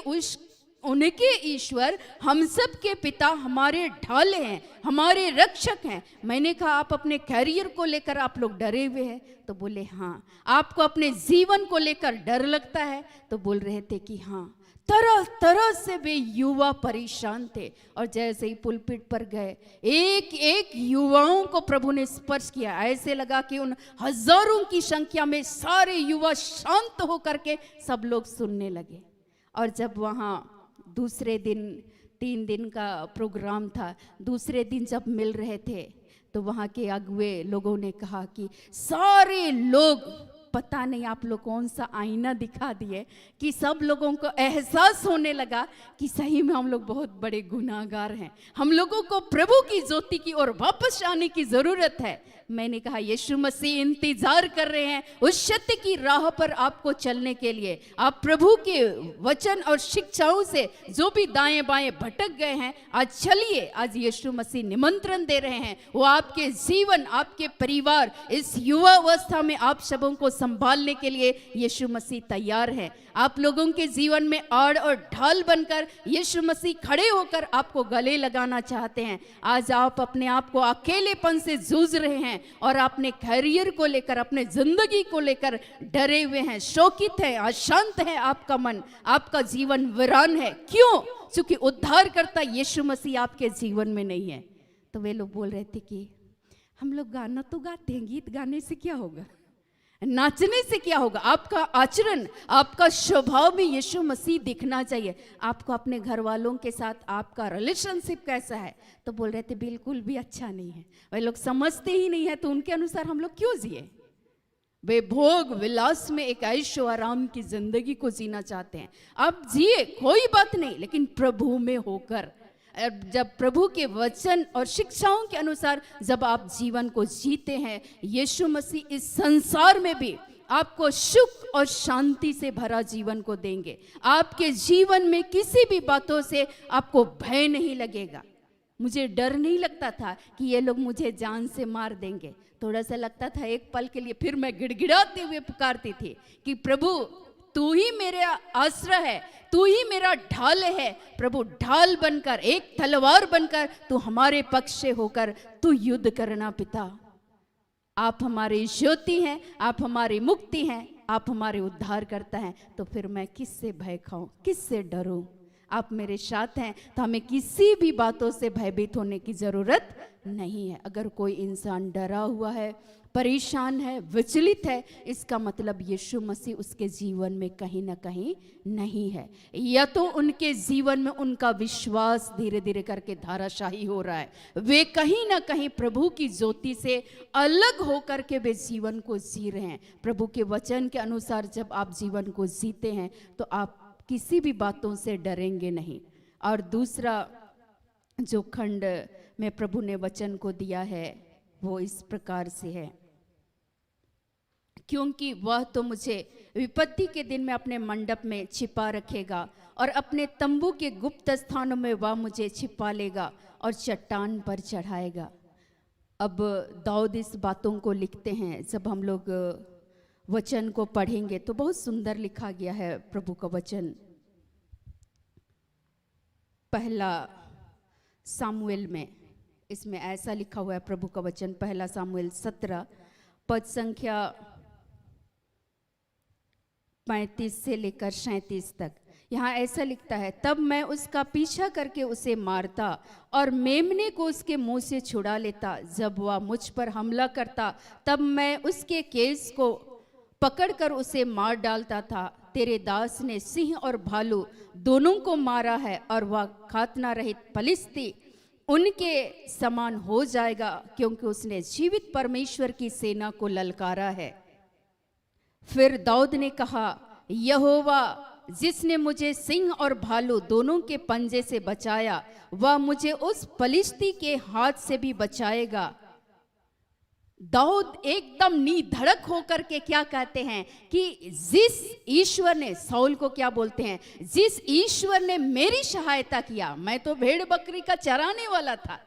उनके ईश्वर हम सब के पिता हमारे ढाल हैं, हमारे रक्षक हैं। मैंने कहा आप अपने कैरियर को लेकर आप लोग डरे हुए हैं? तो बोले हाँ। आपको अपने जीवन को लेकर डर लगता है? तो बोल रहे थे कि हाँ। तरह तरह से वे युवा परेशान थे। और जैसे ही पुलपिट पर गए, एक एक युवाओं को प्रभु ने स्पर्श किया। ऐसे लगा कि उन हजारों की संख्या में सारे युवा शांत होकर के सब लोग सुनने लगे। और जब वहाँ दूसरे दिन 3 दिन का प्रोग्राम था, दूसरे दिन जब मिल रहे थे तो वहाँ के अगुए लोगों ने कहा कि सारे लोग, पता नहीं आप लोग कौन सा आईना दिखा दिए कि सब लोगों को एहसास होने लगा कि सही में हम लोग बहुत बड़े गुनाहगार हैं, हम लोगों को प्रभु की ज्योति की ओर वापस आने की जरूरत है। मैंने कहा यीशु मसीह इंतजार कर रहे हैं उस सत्य की राह पर आपको चलने के लिए। आप प्रभु के वचन और शिक्षाओं से जो भी दाएं बाएं भटक गए हैं, आज चलिए। आज यीशु मसीह निमंत्रण दे रहे हैं, वो आपके जीवन, आपके परिवार, इस युवा अवस्था में आप सबों को संभालने के लिए यीशु मसीह तैयार है। आप लोगों के जीवन में आड़ और ढाल बनकर यीशु मसीह खड़े होकर आपको गले लगाना चाहते हैं। आज आप अपने आप को अकेलेपन से जूझ रहे हैं और अपने कैरियर को लेकर, अपने जिंदगी को लेकर डरे हुए हैं, शोकित है, अशांत है आपका मन, आपका जीवन वीरान है। क्यों? क्योंकि उद्धारकर्ता यीशु मसीह आपके जीवन में नहीं है। तो वे लोग बोल रहे थे कि हम लोग गाना तो गाते हैं, गीत गाने से क्या होगा, नाचने से क्या होगा, आपका आचरण, आपका स्वभाव भी यीशु मसीह दिखना चाहिए। आपको अपने घर वालों के साथ आपका रिलेशनशिप कैसा है? तो बोल रहे थे बिल्कुल भी अच्छा नहीं है। वे लोग समझते ही नहीं है, तो उनके अनुसार हम लोग क्यों जिए? वे भोग विलास में एक ऐशो आराम की जिंदगी को जीना चाहते हैं। आप जिए, कोई बात नहीं, लेकिन प्रभु में होकर। जब प्रभु के वचन और शिक्षाओं के अनुसार जब आप जीवन को जीते हैं, यीशु मसीह इस संसार में भी आपको सुख और शांति से भरा जीवन को देंगे। आपके जीवन में किसी भी बातों से आपको भय नहीं लगेगा। मुझे डर नहीं लगता था कि ये लोग मुझे जान से मार देंगे। थोड़ा सा लगता था एक पल के लिए, फिर मैं गिड़गिड़ाते हुए पुकारती थी कि प्रभु तू ही मेरा आश्रय है, तू ही मेरा ढाल है। प्रभु ढाल बनकर, एक तलवार बनकर तू हमारे पक्ष से होकर तू युद्ध करना पिता। आप हमारी ज्योति हैं, आप हमारी मुक्ति हैं, आप हमारे उद्धार करता हैं। तो फिर मैं किससे भय खाऊं, किससे डरूं? आप मेरे साथ हैं तो हमें किसी भी बातों से भयभीत होने की जरूरत नहीं है। अगर कोई इंसान डरा हुआ है, परेशान है, विचलित है, इसका मतलब यीशु मसीह उसके जीवन में कहीं ना कहीं नहीं है, या तो उनके जीवन में उनका विश्वास धीरे धीरे करके धाराशाही हो रहा है। वे कहीं ना कहीं प्रभु की ज्योति से अलग होकर के वे जीवन को जी रहे हैं। प्रभु के वचन के अनुसार जब आप जीवन को जीते हैं तो आप किसी भी बातों से डरेंगे नहीं। और दूसरा जो खंड में प्रभु ने वचन को दिया है वो इस प्रकार से है, क्योंकि वह तो मुझे विपत्ति के दिन में अपने मंडप में छिपा रखेगा और अपने तंबू के गुप्त स्थानों में वह मुझे छिपा लेगा और चट्टान पर चढ़ाएगा। अब दाऊद इस बातों को लिखते हैं। जब हम लोग वचन को पढ़ेंगे तो बहुत सुंदर लिखा गया है प्रभु का वचन। पहला सामुएल में इसमें ऐसा लिखा हुआ है प्रभु का वचन, पहला सामुएल 17 पद संख्या 35 से लेकर 37 तक। यहाँ ऐसा लिखता है, तब मैं उसका पीछा करके उसे मारता और मेमने को उसके मुंह से छुड़ा लेता। जब वह मुझ पर हमला करता तब मैं उसके केस को पकड़कर उसे मार डालता था। तेरे दास ने सिंह और भालू दोनों को मारा है और वह खातना रहित फलिस्ती उनके समान हो जाएगा, क्योंकि उसने जीवित परमेश्वर की सेना को ललकारा है। फिर दाऊद ने कहा, यहोवा जिसने मुझे सिंह और भालू दोनों के पंजे से बचाया, वह मुझे उस फलिस्ती के हाथ से भी बचाएगा। दाऊद एकदम निधड़क होकर के क्या कहते हैं कि जिस ईश्वर ने, साउल को क्या बोलते हैं, जिस ईश्वर ने मेरी सहायता किया। मैं तो भेड़ बकरी का चराने वाला था,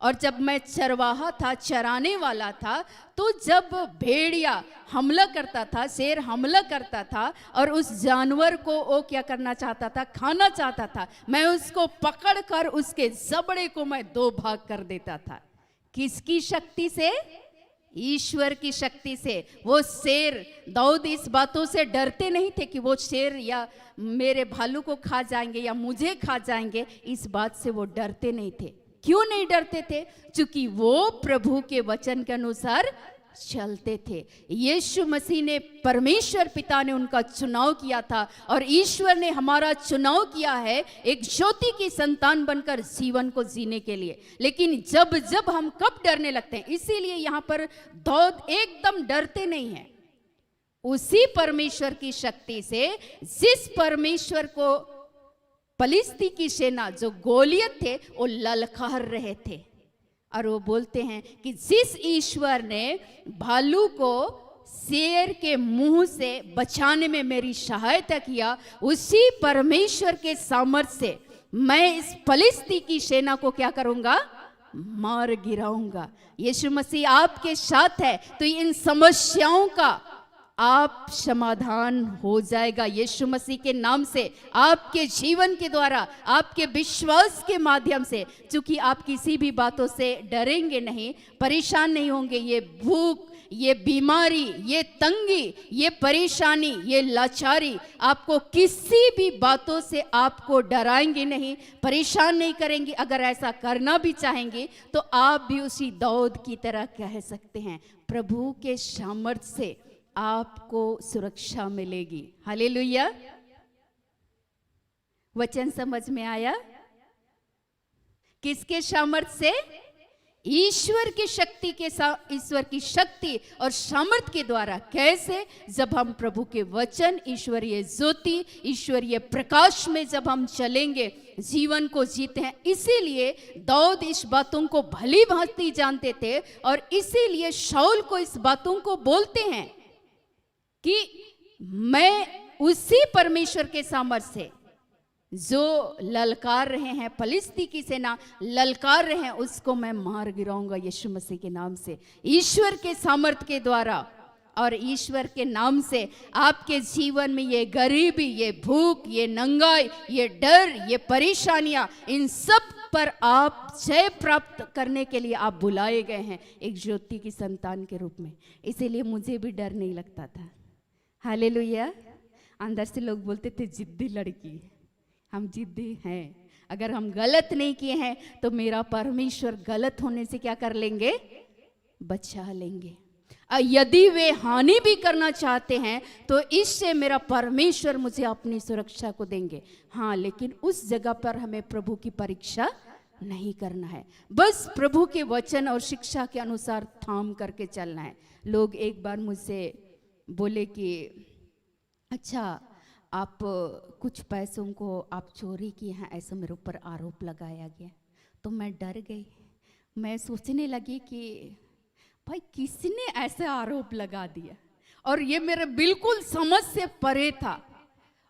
और जब मैं चरवाहा था, चराने वाला था, तो जब भेड़िया हमला करता था, शेर हमला करता था और उस जानवर को वो क्या करना चाहता था, खाना चाहता था, मैं उसको पकड़कर उसके जबड़े को मैं 2 भाग कर देता था। किसकी शक्ति से? ईश्वर की शक्ति से। वो शेर, दाऊद इस बातों से डरते नहीं थे कि वो शेर या मेरे भालू को खा जाएंगे या मुझे खा जाएंगे, इस बात से वो डरते नहीं थे। क्यों नहीं डरते थे? क्योंकि वो प्रभु के वचन के अनुसार चलते थे। यीशु मसीह ने, परमेश्वर पिता ने उनका चुनाव किया था और ईश्वर ने हमारा चुनाव किया है एक ज्योति की संतान बनकर जीवन को जीने के लिए। लेकिन जब जब हम कब डरने लगते हैं, इसीलिए यहाँ पर दाऊद एकदम डरते नहीं हैं। उसी परमेश्वर की शक्ति से, जिस परमेश्वर को फलिस्ती की सेना जो गोलियत थे वो ललकार रहे थे, और वो बोलते हैं कि जिस ईश्वर ने भालू को शेर के मुंह से बचाने में मेरी सहायता किया, उसी परमेश्वर के सामर्थ्य से मैं इस फलिस्ती की सेना को क्या करूंगा? मार गिराऊंगा। यीशु मसीह आपके साथ है तो इन समस्याओं का आप समाधान हो जाएगा यीशु मसीह के नाम से, आपके जीवन के द्वारा, आपके विश्वास के माध्यम से। क्योंकि आप किसी भी बातों से डरेंगे नहीं, परेशान नहीं होंगे। ये भूख, ये बीमारी, ये तंगी, ये परेशानी, ये लाचारी आपको किसी भी बातों से आपको डराएंगे नहीं, परेशान नहीं करेंगे। अगर ऐसा करना भी चाहेंगे तो आप भी उसी दाऊद की तरह कह सकते हैं, प्रभु के सामर्थ्य से आपको सुरक्षा मिलेगी। हालेलुया। वचन समझ में आया? किसके सामर्थ्य से? ईश्वर की शक्ति के साथ, ईश्वर की शक्ति और सामर्थ के द्वारा। कैसे? जब हम प्रभु के वचन, ईश्वरीय ज्योति, ईश्वरीय प्रकाश में जब हम चलेंगे, जीवन को जीते हैं। इसीलिए दाऊद इस बातों को भली भांति जानते थे और इसीलिए शाऊल को इस बातों को बोलते हैं कि मैं उसी परमेश्वर के सामर्थ्य से जो ललकार रहे हैं, फलिस्ती की सेना ललकार रहे हैं, उसको मैं मार गिराऊंगा यीशु मसीह के नाम से, ईश्वर के सामर्थ्य के द्वारा। और ईश्वर के नाम से आपके जीवन में ये गरीबी, ये भूख, ये नंगाई, ये डर, ये परेशानियां, इन सब पर आप जय प्राप्त करने के लिए आप बुलाए गए हैं एक ज्योति की संतान के रूप में। इसीलिए मुझे भी डर नहीं लगता था। हालेलुया। अंदर से लोग बोलते थे जिद्दी लड़की, हम जिद्दी हैं। अगर हम गलत नहीं किए हैं तो मेरा परमेश्वर गलत होने से क्या कर लेंगे? बचा लेंगे। यदि वे हानि भी करना चाहते हैं तो इससे मेरा परमेश्वर मुझे अपनी सुरक्षा को देंगे। हाँ, लेकिन उस जगह पर हमें प्रभु की परीक्षा नहीं करना है, बस प्रभु के वचन और शिक्षा के अनुसार थाम करके चलना है। लोग एक बार मुझसे बोले कि अच्छा, आप कुछ पैसों को आप चोरी किए हैं, ऐसा मेरे ऊपर आरोप लगाया गया। तो मैं डर गई। मैं सोचने लगी कि भाई किसने ऐसा आरोप लगा दिया, और ये मेरे बिल्कुल समझ से परे था।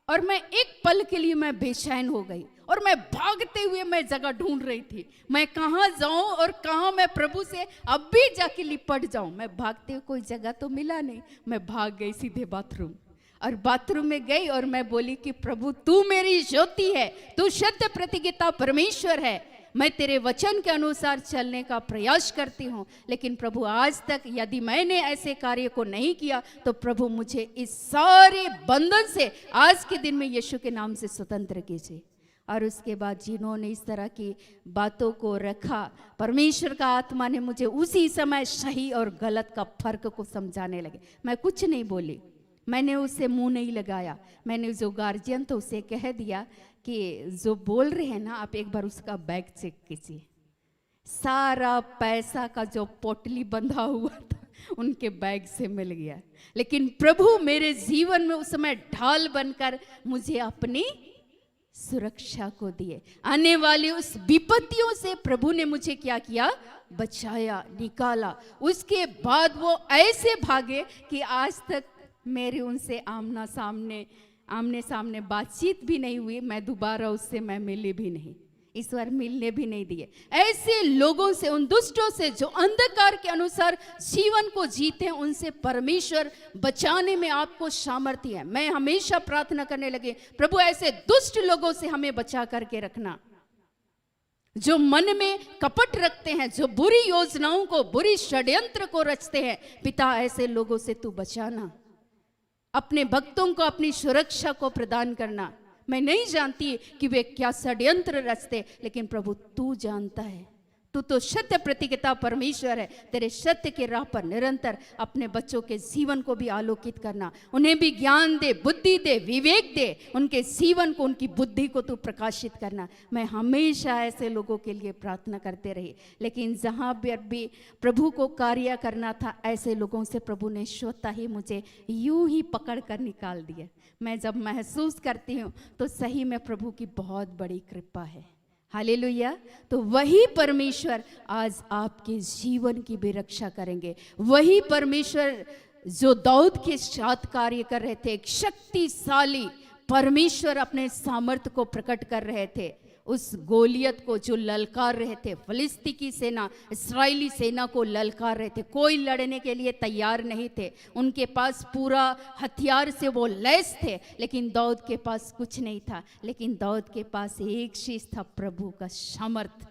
और मैं एक पल के लिए मैं बेचैन हो गई और मैं भागते हुए मैं जगह ढूंढ रही थी, मैं कहाँ जाऊं और कहाँ मैं प्रभु से अब भी जाके लिपट जाऊं। मैं भागते हुए कोई जगह तो मिला नहीं, मैं भाग गई सीधे बाथरूम। और बाथरूम में गई और मैं बोली कि प्रभु तू मेरी ज्योति है, तू सत्य प्रतिज्ञा परमेश्वर है, मैं तेरे वचन के अनुसार चलने का प्रयास करती हूँ। लेकिन प्रभु आज तक यदि मैंने ऐसे कार्य को नहीं किया तो प्रभु मुझे इस सारे बंधन से आज के दिन में यीशु के नाम से स्वतंत्र कीजिए। और उसके बाद जिन्होंने इस तरह की बातों को रखा, परमेश्वर का आत्मा ने मुझे उसी समय सही और गलत का फर्क को समझाने लगे। मैं कुछ नहीं बोली, मैंने उससे मुंह नहीं लगाया। मैंने जो गार्जियन तो उसे कह दिया कि जो बोल रहे हैं ना, आप एक बार उसका बैग चेक कीजिए। सारा पैसा का जो पोटली बंधा हुआ था उनके बैग से मिल गया। लेकिन प्रभु मेरे जीवन में उस समय ढाल बनकर मुझे अपनी सुरक्षा को दिए। आने वाली उस विपत्तियों से प्रभु ने मुझे क्या किया? बचाया, निकाला। उसके बाद वो ऐसे भागे कि आज तक मेरे उनसे आमने सामने बातचीत भी नहीं हुई। मैं दोबारा उससे मैं मिली भी नहीं, इस बार मिलने भी नहीं दिए। ऐसे लोगों से, उन दुष्टों से जो अंधकार के अनुसार जीवन को जीते हैं, उनसे परमेश्वर बचाने में आपको सामर्थ्य है। मैं हमेशा प्रार्थना करने लगी, प्रभु ऐसे दुष्ट लोगों से हमें बचा करके रखना, जो मन में कपट रखते हैं, जो बुरी योजनाओं को, बुरी षड्यंत्र को रचते हैं। पिता ऐसे लोगों से तू बचाना, अपने भक्तों को अपनी सुरक्षा को प्रदान करना। मैं नहीं जानती कि वे क्या षड्यंत्र रचते, लेकिन प्रभु तू जानता है। तू तो सत्य प्रतिज्ञा परमेश्वर है। तेरे सत्य के राह पर निरंतर अपने बच्चों के जीवन को भी आलोकित करना, उन्हें भी ज्ञान दे, बुद्धि दे, विवेक दे, उनके जीवन को, उनकी बुद्धि को तू प्रकाशित करना। मैं हमेशा ऐसे लोगों के लिए प्रार्थना करते रही। लेकिन जहाँ भी प्रभु को कार्य करना था, ऐसे लोगों से प्रभु ने स्वतः ही मुझे यूं ही पकड़ कर निकाल दिया। मैं जब महसूस करती हूँ तो सही में प्रभु की बहुत बड़ी कृपा है। हालेलुया। तो वही परमेश्वर आज आपके जीवन की भी रक्षा करेंगे। वही परमेश्वर जो दाऊद के साथ कार्य कर रहे थे, एक शक्तिशाली परमेश्वर अपने सामर्थ्य को प्रकट कर रहे थे। उस गोलियत को जो ललकार रहे थे, फिलिस्ती की सेना इस्राएली सेना को ललकार रहे थे, कोई लड़ने के लिए तैयार नहीं थे। उनके पास पूरा हथियार से वो लैस थे, लेकिन दाऊद के पास कुछ नहीं था। लेकिन दाऊद के पास एक चीज था, प्रभु का सामर्थ।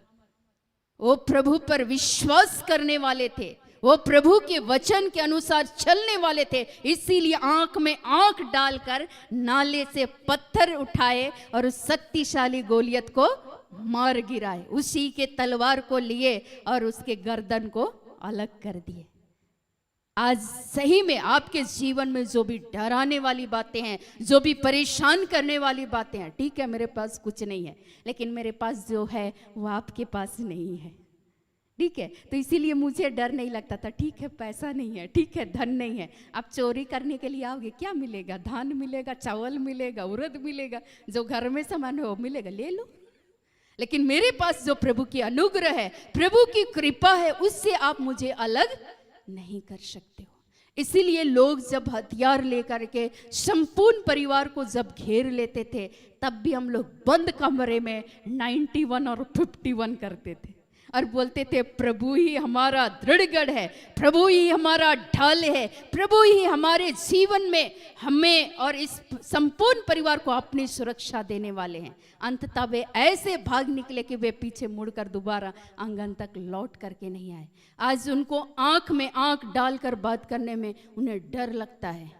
वो प्रभु पर विश्वास करने वाले थे, वो प्रभु के वचन के अनुसार चलने वाले थे। इसीलिए आंख में आंख डालकर नाले से पत्थर उठाए और उस शक्तिशाली गोलियत को मार गिराए। उसी के तलवार को लिए और उसके गर्दन को अलग कर दिए। आज सही में आपके जीवन में जो भी डराने वाली बातें हैं, जो भी परेशान करने वाली बातें हैं, ठीक है मेरे पास कुछ नहीं है, लेकिन मेरे पास जो है वो आपके पास नहीं है। ठीक है, तो इसीलिए मुझे डर नहीं लगता था। ठीक है, पैसा नहीं है, ठीक है, धन नहीं है, आप चोरी करने के लिए आओगे, क्या मिलेगा? धान मिलेगा, चावल मिलेगा, उड़द मिलेगा, जो घर में सामान है वो मिलेगा, ले लो। लेकिन मेरे पास जो प्रभु की अनुग्रह है, प्रभु की कृपा है, उससे आप मुझे अलग नहीं कर सकते हो। इसीलिए लोग जब हथियार लेकर के संपूर्ण परिवार को जब घेर लेते थे, तब भी हम लोग बंद कमरे में 91 और 51 करते थे और बोलते थे प्रभु ही हमारा दृढ़गढ़ है, प्रभु ही हमारा ढाल है, प्रभु ही हमारे जीवन में हमें और इस संपूर्ण परिवार को अपनी सुरक्षा देने वाले हैं। अंततः वे ऐसे भाग निकले कि वे पीछे मुड़कर दोबारा आंगन तक लौट करके नहीं आए। आज उनको आंख में आंख डालकर बात करने में उन्हें डर लगता है।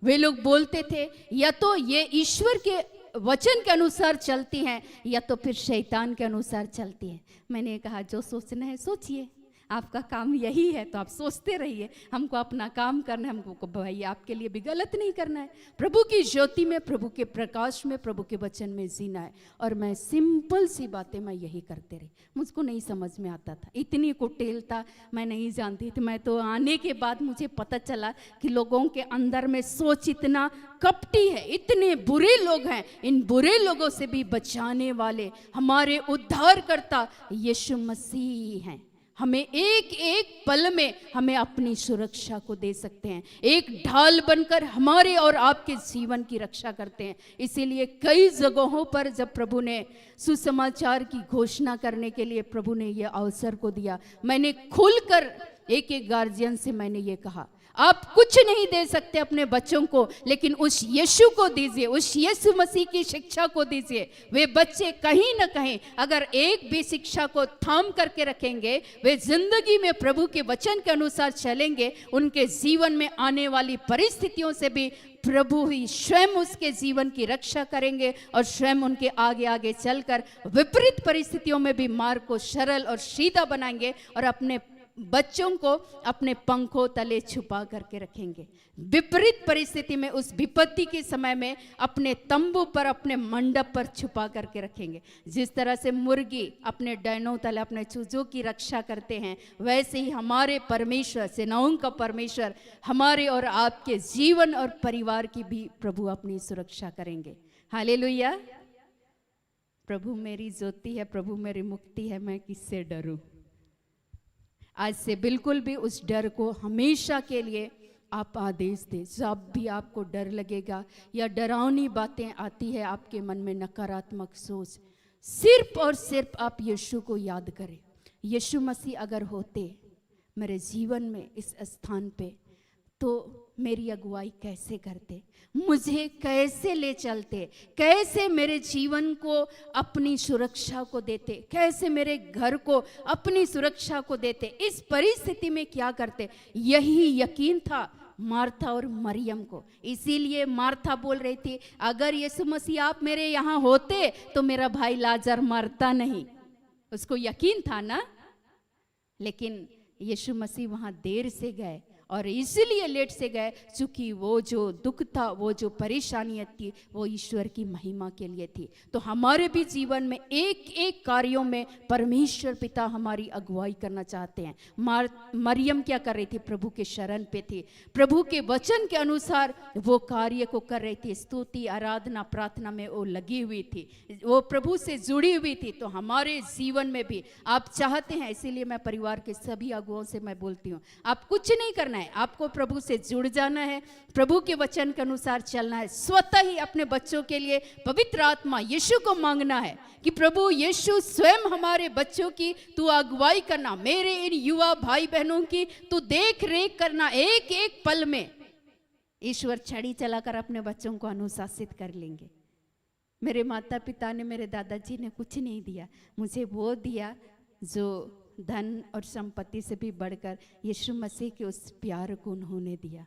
वे लोग बोलते थे या तो ये ईश्वर के वचन के अनुसार चलती हैं या तो फिर शैतान के अनुसार चलती हैं। मैंने कहा जो सोचना है सोचिए, आपका काम यही है तो आप सोचते रहिए, हमको अपना काम करना है, हमको भाई आपके लिए भी गलत नहीं करना है, प्रभु की ज्योति में, प्रभु के प्रकाश में, प्रभु के वचन में जीना है। और मैं सिंपल सी बातें मैं यही करते रही, मुझको नहीं समझ में आता था, इतनी कुटिलता मैं नहीं जानती थी। मैं तो आने के बाद मुझे पता चला कि लोगों के अंदर में सोच इतना कपटी है, इतने बुरे लोग हैं। इन बुरे लोगों से भी बचाने वाले हमारे उद्धारकर्ता यीशु मसीह हैं। हमें एक एक पल में हमें अपनी सुरक्षा को दे सकते हैं, एक ढाल बनकर हमारे और आपके जीवन की रक्षा करते हैं। इसीलिए कई जगहों पर जब प्रभु ने सुसमाचार की घोषणा करने के लिए प्रभु ने यह अवसर को दिया, मैंने खुलकर एक एक गार्जियन से मैंने ये कहा, आप कुछ नहीं दे सकते अपने बच्चों को, लेकिन उस यीशु को दीजिए, उस यीशु मसीह की शिक्षा को दीजिए। वे बच्चे कहीं ना कहीं अगर एक भी शिक्षा को थाम करके रखेंगे, वे जिंदगी में प्रभु के वचन के अनुसार चलेंगे, उनके जीवन में आने वाली परिस्थितियों से भी प्रभु ही स्वयं उसके जीवन की रक्षा करेंगे और स्वयं उनके आगे आगे चलकर विपरीत परिस्थितियों में भी मार्ग को सरल और सीधा बनाएंगे और अपने बच्चों को अपने पंखों तले छुपा करके रखेंगे। विपरीत परिस्थिति में, उस विपत्ति के समय में अपने तंबू पर, अपने मंडप पर छुपा करके रखेंगे। जिस तरह से मुर्गी अपने डैनों तले अपने चूजों की रक्षा करते हैं, वैसे ही हमारे परमेश्वर, सेनाओं का परमेश्वर, हमारे और आपके जीवन और परिवार की भी प्रभु अपनी सुरक्षा करेंगे। हालेलुया। प्रभु मेरी ज्योति है, प्रभु मेरी मुक्ति है, मैं किससे डरूं। आज से बिल्कुल भी उस डर को हमेशा के लिए आप आदेश दें। जब भी आपको डर लगेगा या डरावनी बातें आती है आपके मन में, नकारात्मक सोच, सिर्फ और सिर्फ आप यीशु को याद करें। यीशु मसीह अगर होते मेरे जीवन में इस स्थान पे, तो मेरी अगुवाई कैसे करते, मुझे कैसे ले चलते, कैसे मेरे जीवन को अपनी सुरक्षा को देते, कैसे मेरे घर को अपनी सुरक्षा को देते, इस परिस्थिति में क्या करते। यही यकीन था मार्था और मरियम को। इसीलिए मार्था बोल रही थी, अगर यीशु मसीह आप मेरे यहाँ होते तो मेरा भाई लाजर मरता नहीं। उसको यकीन था ना, लेकिन यीशु मसीह वहाँ देर से गए और इसलिए लेट से गए क्योंकि वो जो दुख था, वो जो परेशानियाँ थी, वो ईश्वर की महिमा के लिए थी। तो हमारे भी जीवन में एक एक कार्यों में परमेश्वर पिता हमारी अगुवाई करना चाहते हैं। मरियम क्या कर रही थी, प्रभु के शरण पे थी, प्रभु के वचन के अनुसार वो कार्य को कर रही थी, स्तुति आराधना प्रार्थना में वो लगी हुई थी, वो प्रभु से जुड़ी हुई थी। तो हमारे जीवन में भी आप चाहते हैं, इसीलिए मैं परिवार के सभी अगुओं से मैं बोलती हूँ, आप कुछ नहीं करना है, आपको प्रभु से जुड़ जाना है, प्रभु के वचन के अनुसार चलना है। स्वतः ही अपने बच्चों के लिए पवित्र आत्मा यीशु को मांगना है कि प्रभु यीशु स्वयं हमारे बच्चों की तू अगुवाई करना, मेरे इन युवा भाई बहनों की तू देख रेख करना। एक एक पल में ईश्वर छड़ी चलाकर अपने बच्चों को अनुशासित कर लेंगे। मेरे माता पिता ने, मेरे दादाजी ने कुछ नहीं दिया, मुझे वो दिया जो धन और संपत्ति से भी बढ़कर यीशु मसीह के उस प्यार को उन्होंने दिया,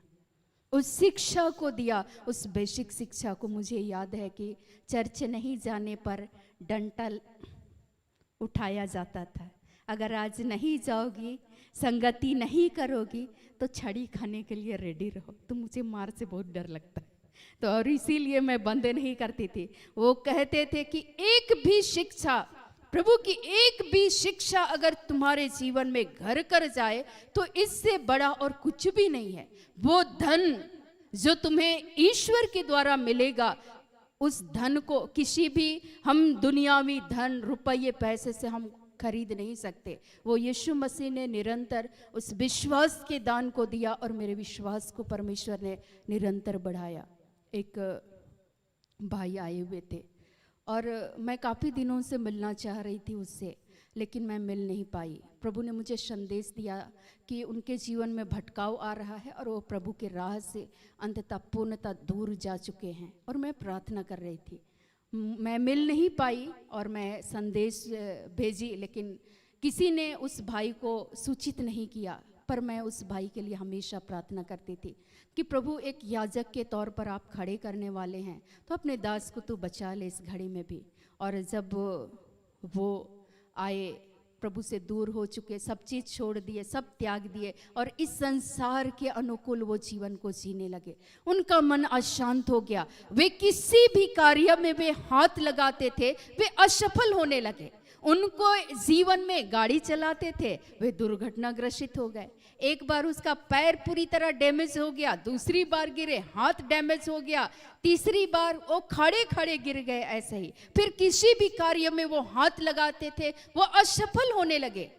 उस शिक्षा को दिया, उस बेसिक शिक्षा को। मुझे याद है कि चर्च नहीं जाने पर डंटा उठाया जाता था, अगर आज नहीं जाओगी, संगति नहीं करोगी तो छड़ी खाने के लिए रेडी रहो। तो मुझे मार से बहुत डर लगता है, तो और इसीलिए मैं बंद नहीं करती थी। वो कहते थे कि एक भी शिक्षा प्रभु की एक भी शिक्षा अगर तुम्हारे जीवन में घर कर जाए तो इससे बड़ा और कुछ भी नहीं है। वो धन जो तुम्हें ईश्वर के द्वारा मिलेगा, उस धन को किसी भी हम दुनियावी धन, रुपये, पैसे से हम खरीद नहीं सकते। वो यीशु मसीह ने निरंतर उस विश्वास के दान को दिया और मेरे विश्वास को परमेश्वर ने निरंतर बढ़ाया। एक भाई आए हुए थे और मैं काफ़ी दिनों से मिलना चाह रही थी उससे, लेकिन मैं मिल नहीं पाई। प्रभु ने मुझे संदेश दिया कि उनके जीवन में भटकाव आ रहा है और वो प्रभु के राह से अंततः पूर्णतः दूर जा चुके हैं। और मैं प्रार्थना कर रही थी, मैं मिल नहीं पाई और मैं संदेश भेजी, लेकिन किसी ने उस भाई को सूचित नहीं किया। पर मैं उस भाई के लिए हमेशा प्रार्थना करती थी कि प्रभु, एक याजक के तौर पर आप खड़े करने वाले हैं तो अपने दास को तू बचा ले इस घड़ी में भी। और जब वो आए, प्रभु से दूर हो चुके, सब चीज़ छोड़ दिए, सब त्याग दिए और इस संसार के अनुकूल वो जीवन को जीने लगे, उनका मन अशांत हो गया। वे किसी भी कार्य में वे हाथ लगाते थे, वे असफल होने लगे। उनको जीवन में गाड़ी चलाते थे, वे दुर्घटनाग्रसित हो गए। एक बार उसका पैर पूरी तरह डैमेज हो गया, दूसरी बार गिरे, हाथ डैमेज हो गया, तीसरी बार वो खड़े खड़े गिर गए ऐसे ही। फिर किसी भी कार्य में वो हाथ लगाते थे, वो असफल होने लगे।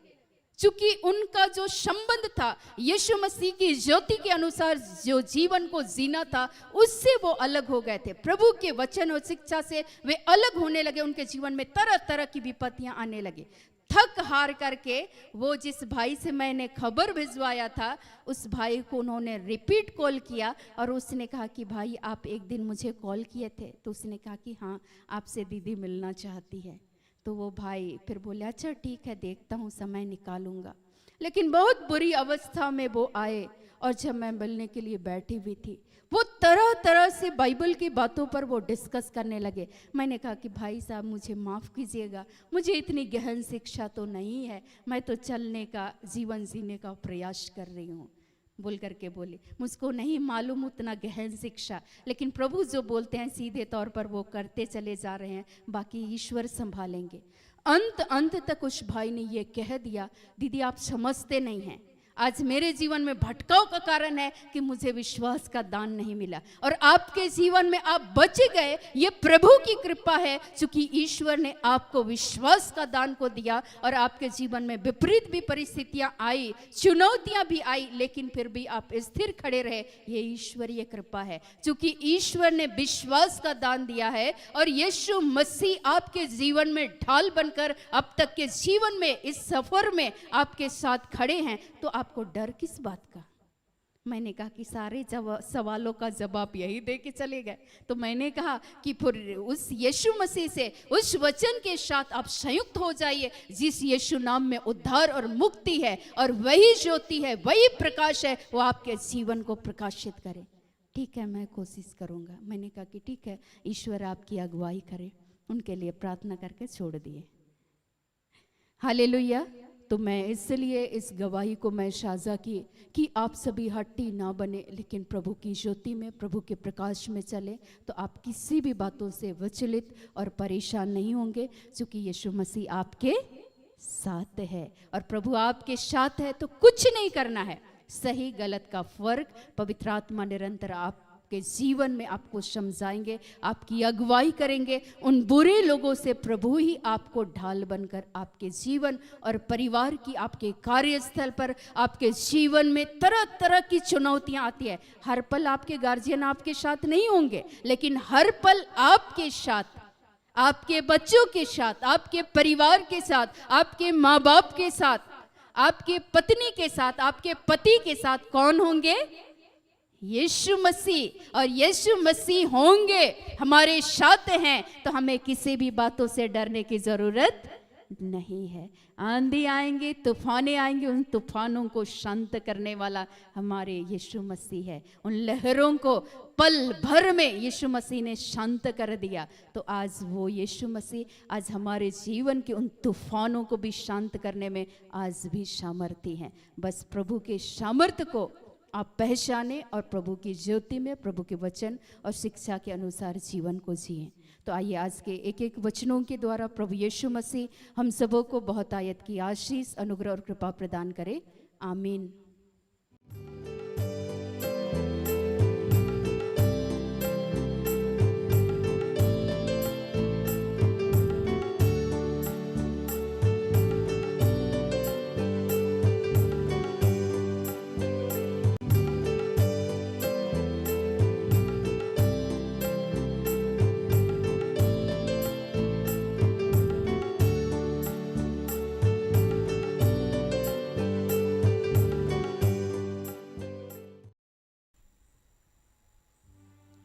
चूंकि उनका जो संबंध था यीशु मसीह की ज्योति के अनुसार जो जीवन को जीना था, उससे वो अलग हो गए थे। प्रभु के वचन और शिक्षा से वे अलग होने लगे। उनके जीवन में तरह तरह की विपत्तियां आने लगी। थक हार करके वो जिस भाई से मैंने खबर भिजवाया था, उस भाई को उन्होंने रिपीट कॉल किया और उसने कहा कि भाई, आप एक दिन मुझे कॉल किए थे। तो उसने कहा कि हाँ, आपसे दीदी मिलना चाहती है। तो वो भाई फिर बोले, अच्छा ठीक है, देखता हूँ, समय निकालूंगा। लेकिन बहुत बुरी अवस्था में वो आए और जब मैं मिलने के लिए बैठी हुई थी, वो तरह तरह से बाइबल की बातों पर वो डिस्कस करने लगे। मैंने कहा कि भाई साहब, मुझे माफ़ कीजिएगा, मुझे इतनी गहन शिक्षा तो नहीं है, मैं तो चलने का, जीवन जीने का प्रयास कर रही हूँ। बोल करके बोले, मुझको नहीं मालूम उतना गहन शिक्षा, लेकिन प्रभु जो बोलते हैं सीधे तौर पर वो करते चले जा रहे हैं, बाकी ईश्वर संभालेंगे। अंत तक उस भाई ने ये कह दिया, दीदी आप समझते नहीं हैं, आज मेरे जीवन में भटकाव का कारण है कि मुझे विश्वास का दान नहीं मिला, और आपके जीवन में आप बच गए, ये प्रभु की कृपा है, क्योंकि ईश्वर ने आपको विश्वास का दान को दिया। और आपके जीवन में विपरीत भी परिस्थितियां आई, चुनौतियां भी आई, लेकिन फिर भी आप स्थिर खड़े रहे, ये ईश्वरीय कृपा है। क्योंकि ईश्वर ने विश्वास का दान दिया है और यीशु मसीह आपके जीवन में ढाल बनकर अब तक के जीवन में, इस सफर में आपके साथ खड़े हैं, तो आपको डर किस बात का। मैंने कहा कि सारे सवालों का जवाब यही दे के चले गए। तो मैंने कहा कि फिर उस यीशु मसीह से, उस वचन के साथ आप संयुक्त हो जाइए, जिस यीशु नाम में उद्धार और मुक्ति है, और वही ज्योति है, वही प्रकाश है, वो आपके जीवन को प्रकाशित करे। ठीक है, मैं कोशिश करूंगा। मैंने कहा कि ठीक है, ईश्वर आपकी अगुवाई करे। उनके लिए प्रार्थना करके छोड़ दिए। हालेलुया। तो मैं इसलिए इस गवाही को मैं साझा की कि आप सभी हट्टी ना बने, लेकिन प्रभु की ज्योति में, प्रभु के प्रकाश में चले, तो आप किसी भी बातों से विचलित और परेशान नहीं होंगे, क्योंकि यीशु मसीह आपके साथ है। और प्रभु आपके साथ है तो कुछ नहीं करना है। सही गलत का फर्क पवित्र आत्मा निरंतर आपके जीवन में आपको समझाएंगे, आपकी अगुवाई करेंगे। उन बुरे लोगों से प्रभु ही आपको ढाल बनकर आपके जीवन और परिवार की, आपके कार्यस्थल पर, आपके जीवन में तरह तरह की चुनौतियां आती है। हर पल आपके गार्जियन आपके साथ नहीं होंगे, लेकिन हर पल आपके साथ, आपके बच्चों के साथ, आपके परिवार के साथ, आपके माँ बाप के साथ, आपके पत्नी के साथ, आपके पति के साथ कौन होंगे? यीशु मसीह। और यीशु मसीह होंगे, हमारे साथ हैं, तो हमें किसी भी बातों से डरने की जरूरत नहीं है। आंधी आएंगे, तूफानें आएंगे, उन तूफानों को शांत करने वाला हमारे यीशु मसीह है। उन लहरों को पल भर में यीशु मसीह ने शांत कर दिया। तो आज वो यीशु मसीह आज हमारे जीवन के उन तूफानों को भी शांत करने में आज भी सामर्थ्य है। बस प्रभु के सामर्थ्य को आप पहचाने और प्रभु की ज्योति में प्रभु के वचन और शिक्षा के अनुसार जीवन को जिए। तो आइए आज के एक एक वचनों के द्वारा प्रभु यीशु मसीह हम सबों को बहुत आयत की आशीष, अनुग्रह और कृपा प्रदान करे। आमीन।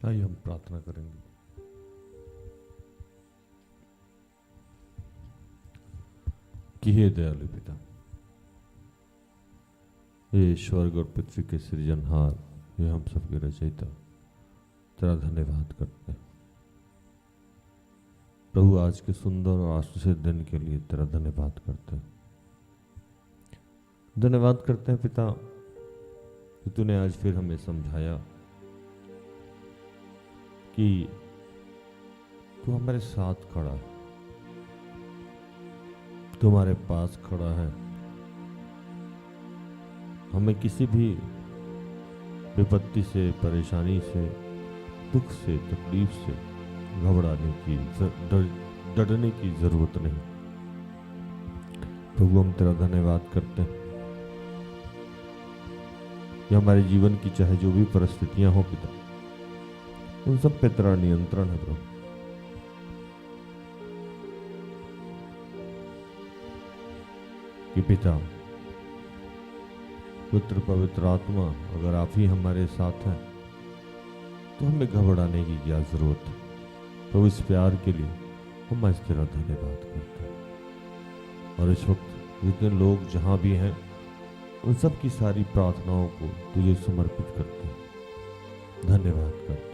आइए हम प्रार्थना करेंगे। कि हे दयालु पिता, ये स्वर्ग और पृथ्वी के सृजनहार, ये हम सबके रचयिता, तेरा धन्यवाद करते हैं प्रभु। आज के सुंदर और आशीषित दिन के लिए तेरा धन्यवाद करते हैं। धन्यवाद करते हैं पिता कि तूने आज फिर हमें समझाया कि तू हमारे साथ खड़ा है, तुम्हारे पास खड़ा है। हमें किसी भी विपत्ति से, परेशानी से, दुख से, तकलीफ से घबराने की, डरने की जरूरत नहीं। प्रभु हम तेरा धन्यवाद करते हैं कि हमारे जीवन की चाहे जो भी परिस्थितियां हो पिता, उन सब पे तेरा नियंत्रण है प्रभु। कि पिता, पुत्र, पवित्र आत्मा, अगर आप ही हमारे साथ हैं तो हमें घबराने की क्या जरूरत है। तो इस प्यार के लिए हम आज तेरा धन्यवाद करते हैं। और इस वक्त जितने लोग जहां भी हैं, उन सब की सारी प्रार्थनाओं को तुझे समर्पित करते हैं, धन्यवाद करते हैं।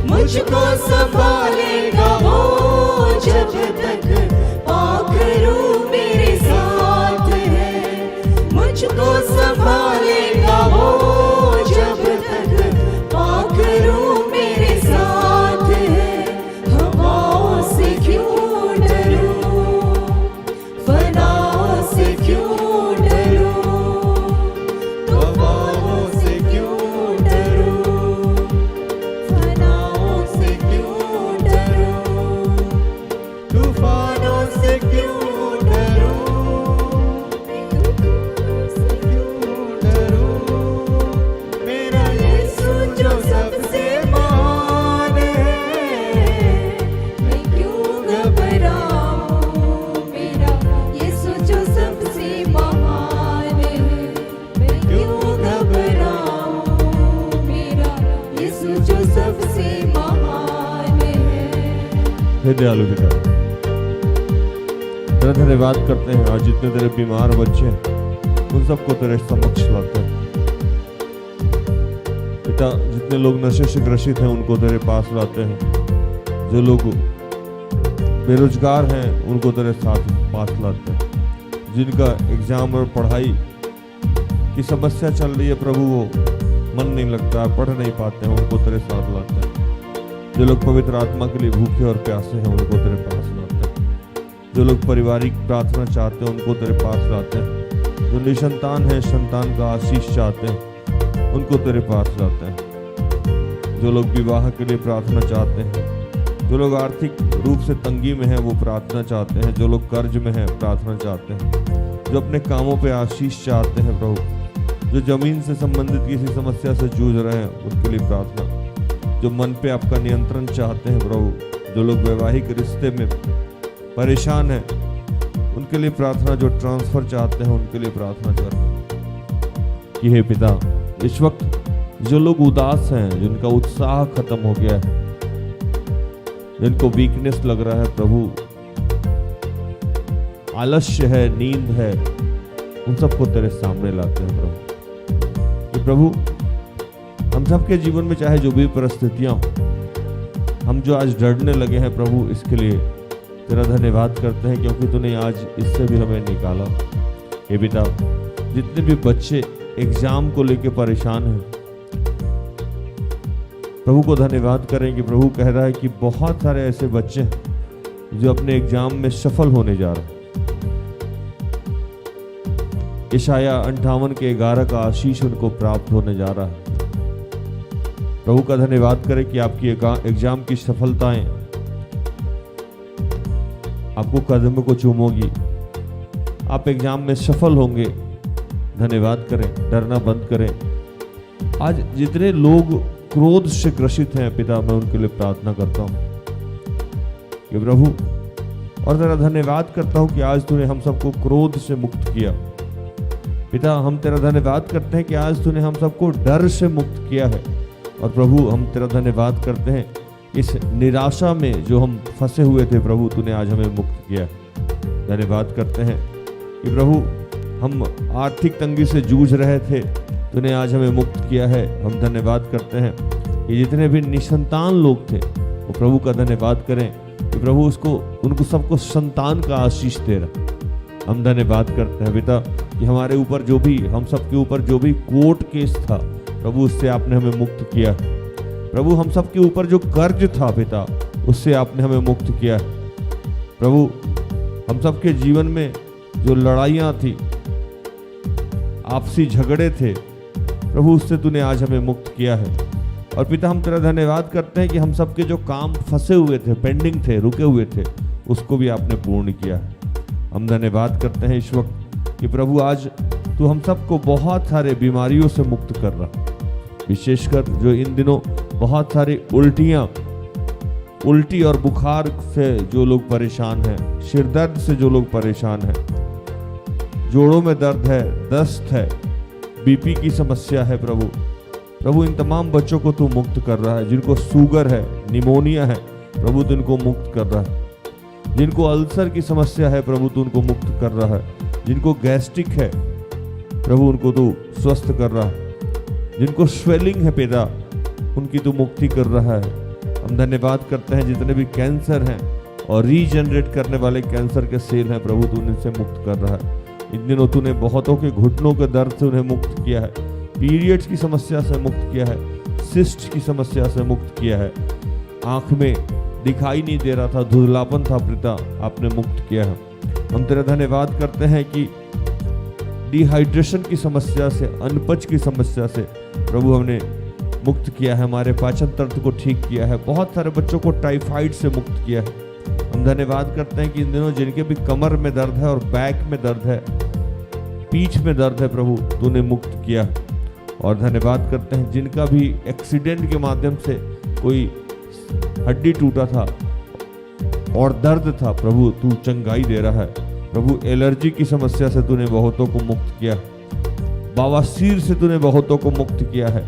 मुझको संभालेगा वो जब तक पाखरू मेरे साथ है। मुझको संभालेगा वो जब तक पाखरू मेरे साथ है। हवाओं से क्यों डरूं, फनाओं से क्यों डरूं, तूफानों से क्यों डरूं, फनाओं से क्यों डरूं, तूफानों से क्यों डरूं, से क्यों डरूं। मेरा यीशु जो सबसे महान है, मैं क्यों घबराऊं। मेरा यीशु जो सबसे महान है, मैं क्यों घबराऊं। मेरा यीशु जो सबसे महान है। हे दयालु पिता, तेरा धन्यवाद करते हैं। आज जितने तेरे बीमार बच्चे हैं, उन सबको तेरे समक्ष लाते हैं। पिता जितने लोग नशे से ग्रसित हैं उनको तेरे पास लाते हैं, जो लोग बेरोजगार हैं उनको तेरे साथ पास लाते हैं, जिनका एग्जाम और पढ़ाई की समस्या चल रही है प्रभु, वो मन नहीं लगता, पढ़ नहीं पाते हैं, उनको तेरे साथ लाते हैं। जो लोग पवित्र आत्मा के लिए भूखे और प्यासे हैं उनको तेरे पास लाते हैं। जो लोग पारिवारिक प्रार्थना चाहते हैं उनको तेरे पास लाते हैं। जो निसंतान हैं, संतान का आशीष चाहते हैं उनको तेरे पास लाते हैं। जो लोग विवाह के लिए प्रार्थना चाहते हैं, जो लोग आर्थिक रूप से तंगी में हैं वो प्रार्थना चाहते हैं, जो लोग कर्ज में हैं प्रार्थना चाहते हैं, जो अपने कामों पे आशीष चाहते हैं प्रभु, जो जमीन से संबंधित किसी समस्या से जूझ रहे हैं उनके लिए प्रार्थना, जो मन पे आपका नियंत्रण चाहते हैं प्रभु, जो लोग वैवाहिक रिश्ते में परेशान हैं उनके लिए प्रार्थना, जो ट्रांसफर चाहते हैं उनके लिए प्रार्थना कर कि हे पिता, इस वक्त जो लोग उदास हैं, जिनका उत्साह खत्म हो गया है, जिनको वीकनेस लग रहा है प्रभु, आलस्य है, नींद है, उन सबको तेरे सामने लाते हैं प्रभु। कि प्रभु हम सबके जीवन में चाहे जो भी परिस्थितियां हो, हम जो आज डरने लगे हैं प्रभु, इसके लिए तेरा धन्यवाद करते हैं क्योंकि तूने आज इससे भी हमें निकाला। हे पिता, जितने भी बच्चे एग्जाम को लेके परेशान हैं प्रभु को धन्यवाद करें कि प्रभु कह रहा है कि बहुत सारे ऐसे बच्चे हैं जो अपने एग्जाम में सफल होने जा रहे हैं। यशाया 58:11 का आशीष उनको प्राप्त होने जा रहा है। प्रभु का धन्यवाद करें कि आपकी एग्जाम की सफलताएं आपको कदम को चूमोगी, आप एग्जाम में सफल होंगे। धन्यवाद करें, डरना बंद करें। आज जितने लोग क्रोध से ग्रसित हैं पिता, मैं उनके लिए प्रार्थना करता हूं कि प्रभु, और तेरा धन्यवाद करता हूं कि आज तूने हम सबको क्रोध से मुक्त किया। पिता, हम तेरा धन्यवाद करते हैं कि आज तूने हम सबको डर से मुक्त किया है। और प्रभु, हम तेरा धन्यवाद करते हैं इस निराशा में जो हम फंसे हुए थे प्रभु, तूने आज हमें मुक्त किया। धन्यवाद करते हैं कि प्रभु, हम आर्थिक तंगी से जूझ रहे थे, तूने आज हमें मुक्त किया है। हम धन्यवाद करते हैं कि जितने भी निसंतान लोग थे वो प्रभु का धन्यवाद करें कि प्रभु उनको सबको संतान का आशीष दे रहा। हम धन्यवाद करते हैं पिता कि हमारे ऊपर जो भी, हम सबके ऊपर जो भी कोर्ट केस था प्रभु, उससे आपने हमें मुक्त किया। प्रभु, हम सबके ऊपर जो कर्ज था पिता, उससे आपने हमें मुक्त किया। प्रभु, हम सबके जीवन में जो लड़ाइयाँ थी, आपसी झगड़े थे प्रभु, उससे तूने आज हमें मुक्त किया है। और पिता, हम तेरा धन्यवाद करते हैं कि हम सबके जो काम फंसे हुए थे, पेंडिंग थे, रुके हुए थे, उसको भी आपने पूर्ण किया है। हम धन्यवाद करते हैं इस वक्त कि प्रभु, आज तू हम सबको बहुत सारे बीमारियों से मुक्त कर रहा, विशेषकर जो इन दिनों बहुत सारी उल्टी और बुखार से जो लोग परेशान हैं, सिर दर्द से जो लोग परेशान हैं, जोड़ों में दर्द है, दस्त है, बीपी की समस्या है प्रभु, इन तमाम बच्चों को तू मुक्त कर रहा है। जिनको शुगर है, निमोनिया है प्रभु, तू इनको मुक्त कर रहा है। जिनको अल्सर की समस्या है प्रभु, तू उनको मुक्त कर रहा है। जिनको गैस्ट्रिक है प्रभु, उनको तू स्वस्थ कर रहा है। जिनको स्वेलिंग है पिता, उनकी तू मुक्ति कर रहा है। हम धन्यवाद करते हैं जितने भी कैंसर हैं और रीजनरेट करने वाले कैंसर के सेल हैं प्रभु, तू उनसे मुक्त कर रहा है। इन दिनों तूने बहुतों के घुटनों के दर्द से उन्हें मुक्त किया है, पीरियड्स की समस्या से मुक्त किया है, सिस्ट की समस्या से मुक्त किया है, आंख में दिखाई नहीं दे रहा था, धुंधलापन था पिता, आपने मुक्त किया है। हम तेरा धन्यवाद करते हैं कि डिहाइड्रेशन की समस्या से, अनपच की समस्या से प्रभु हमने मुक्त किया है, हमारे पाचन तंत्र को ठीक किया है, बहुत सारे बच्चों को टाइफाइड से मुक्त किया है। हम धन्यवाद करते हैं कि इन दिनों जिनके भी कमर में दर्द है और बैक में दर्द है, पीठ में दर्द है प्रभु, तूने मुक्त किया। और धन्यवाद करते हैं जिनका भी एक्सीडेंट के माध्यम से कोई हड्डी टूटा था और दर्द था प्रभु, तू चंगाई दे रहा है। प्रभु, एलर्जी की समस्या से तूने बहुतों को मुक्त किया, बवासीर से तूने बहुतों को मुक्त किया है,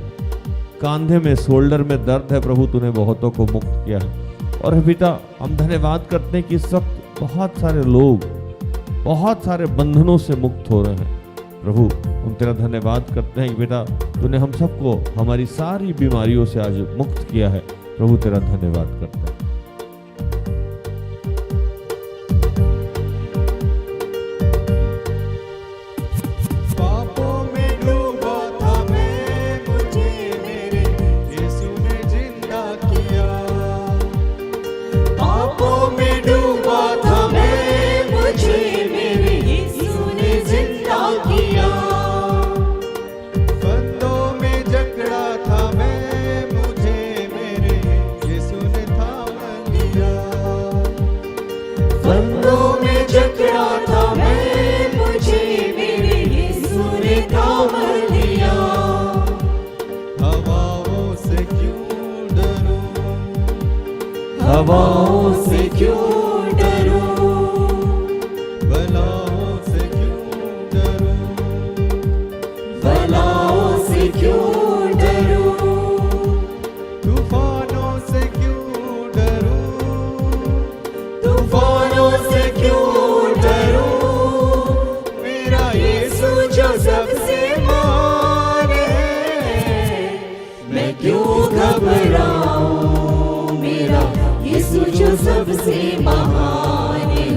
कांधे में, शोल्डर में दर्द है प्रभु, तूने बहुतों को मुक्त किया है। और पिता, हम धन्यवाद करते हैं कि इस वक्त बहुत सारे लोग बहुत सारे बंधनों से मुक्त हो रहे हैं, प्रभु हम तेरा धन्यवाद करते हैं कि बेटा तूने हम सबको हमारी सारी बीमारियों से आज मुक्त किया है। प्रभु तेरा धन्यवाद करते हैं। पापों में डूबा था मैं, मुझे मेरे यीशु ने जिंदा किया। पापों में डूबा था मैं, मुझे मेरे यीशु ने जिंदा किया। फंदों में जकड़ा था मैं, मुझे मेरे यीशु ने थाम लिया। फंदों में जकड़ा था मैं, मुझे मेरे यीशु ने थाम लिया। हवाओं से क्यों डरूं, हवाओं से क्यों डरूं, बलाओं से क्यों डरूं, बलाओं से क्यों डरूं, तूफानों से क्यों डरूं, तूफानों से क्यों डरूं। मेरा यीशु जो सबसे महान है, मैं क्यों घबराऊं। मेरा यीशु जो सबसे महान है,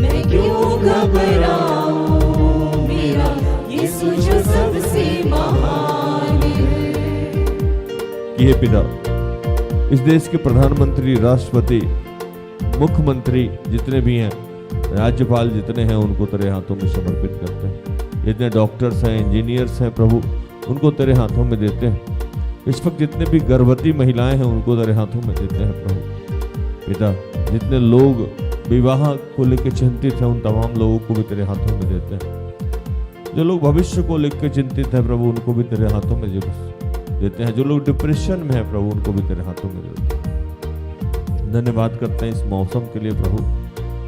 मैं क्यों घबराऊं। मेरा यीशु जो सबसे महान है। कि हे पिता इस देश के प्रधानमंत्री, राष्ट्रपति, मुख्यमंत्री जितने भी हैं, राज्यपाल जितने हैं, उनको तेरे हाथों में समर्पित करते हैं। जितने डॉक्टर्स हैं, इंजीनियर्स हैं प्रभु, उनको तेरे हाथों में देते हैं। इस वक्त जितने भी गर्भवती महिलाएं हैं, उनको तेरे हाथों में देते हैं प्रभु। पिता जितने लोग विवाह को लेकर चिंतित हैं, उन तमाम लोगों को भी तेरे हाथों में देते हैं। जो लोग भविष्य को लेकर चिंतित हैं प्रभु, उनको भी तेरे हाथों में देते हैं। जो लोग डिप्रेशन में हैं प्रभु, उनको भी तेरे हाथों में देते हैं। धन्यवाद करते हैं इस मौसम के लिए प्रभु।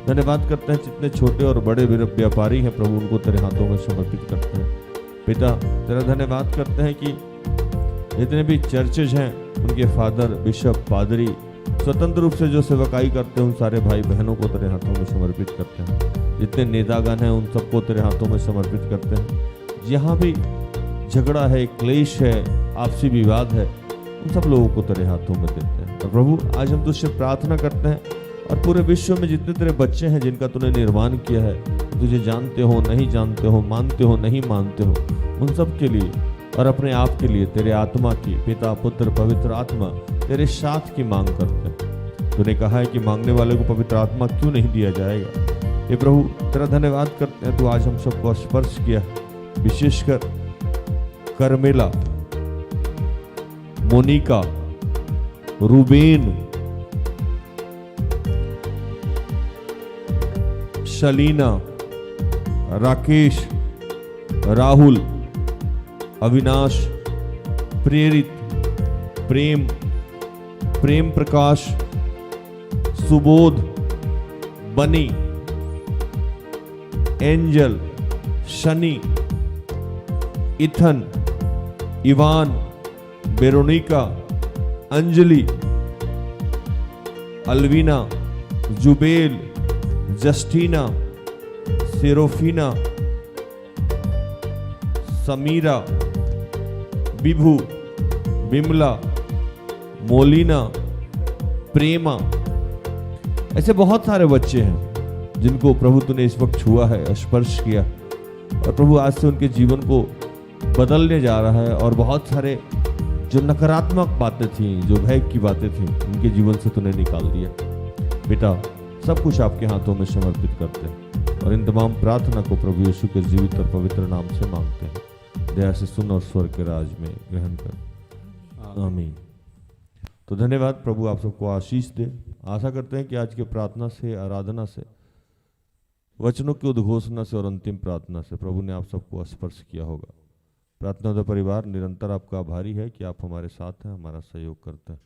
धन्यवाद करते हैं जितने छोटे और बड़े व्यापारी हैं प्रभु, उनको तेरे हाथों में समर्पित करते हैं। पिता तेरा धन्यवाद करते हैं कि जितने भी चर्चेज हैं, उनके फादर, बिशप, पादरी स्वतंत्र रूप से जो सेवकाई करते हैं, उन सारे भाई बहनों को तेरे हाथों में समर्पित करते हैं। जितने नेतागण हैं, उन सबको तेरे हाथों में समर्पित करते हैं। जहाँ भी झगड़ा है, क्लेश है, आपसी विवाद है, उन सब लोगों को तेरे हाथों में देते हैं। और प्रभु आज हम तुझसे प्रार्थना करते हैं, और पूरे विश्व में जितने तेरे बच्चे हैं जिनका तूने निर्माण किया है, तुझे जानते हो, नहीं जानते हो, मानते हो, नहीं मानते हो, उन सब के लिए और अपने आप के लिए तेरे आत्मा की, पिता, पुत्र, पवित्र आत्मा तेरे साथ की मांग करते हैं। तूने कहा है कि मांगने वाले को पवित्र आत्मा क्यों नहीं दिया जाएगा। हे प्रभु तेरा धन्यवाद करते हैं, तू आज हम सबको स्पर्श किया, विशेषकर Carmela, Monica, Ruben, Shalina, Rakesh, Rahul, Avinash, Prerit, Prem, Prem Prakash, Subodh, Bunny, Angel, Shani, Ethan, Ivan, Veronica, Anjali, Alvina, Jubel, Justina, Serafina, Samira, Vibhu, Bimla, Molina, Prema, ऐसे बहुत सारे बच्चे हैं जिनको प्रभु तूने इस वक्त छुआ है, स्पर्श किया, और प्रभु आज से उनके जीवन को बदलने जा रहा है। और बहुत सारे जो नकारात्मक बातें थी, जो भय की बातें थी, उनके जीवन से तूने निकाल दिया। बेटा सब कुछ आपके हाथों में समर्पित करते हैं, और इन तमाम प्रार्थना को प्रभु यीशु के जीवित और पवित्र नाम से मांगते हैं। दया से सुन और स्वर्ग के राज में ग्रहण कर, आमीन। तो धन्यवाद, प्रभु आप सबको आशीष दे। आशा करते हैं कि आज के प्रार्थना से, आराधना से, वचनों की उद्घोषणा से और अंतिम प्रार्थना से प्रभु ने आप सबको स्पर्श किया होगा। प्रार्थना परिवार निरंतर आपका आभारी है कि आप हमारे साथ हैं, हमारा सहयोग करते हैं।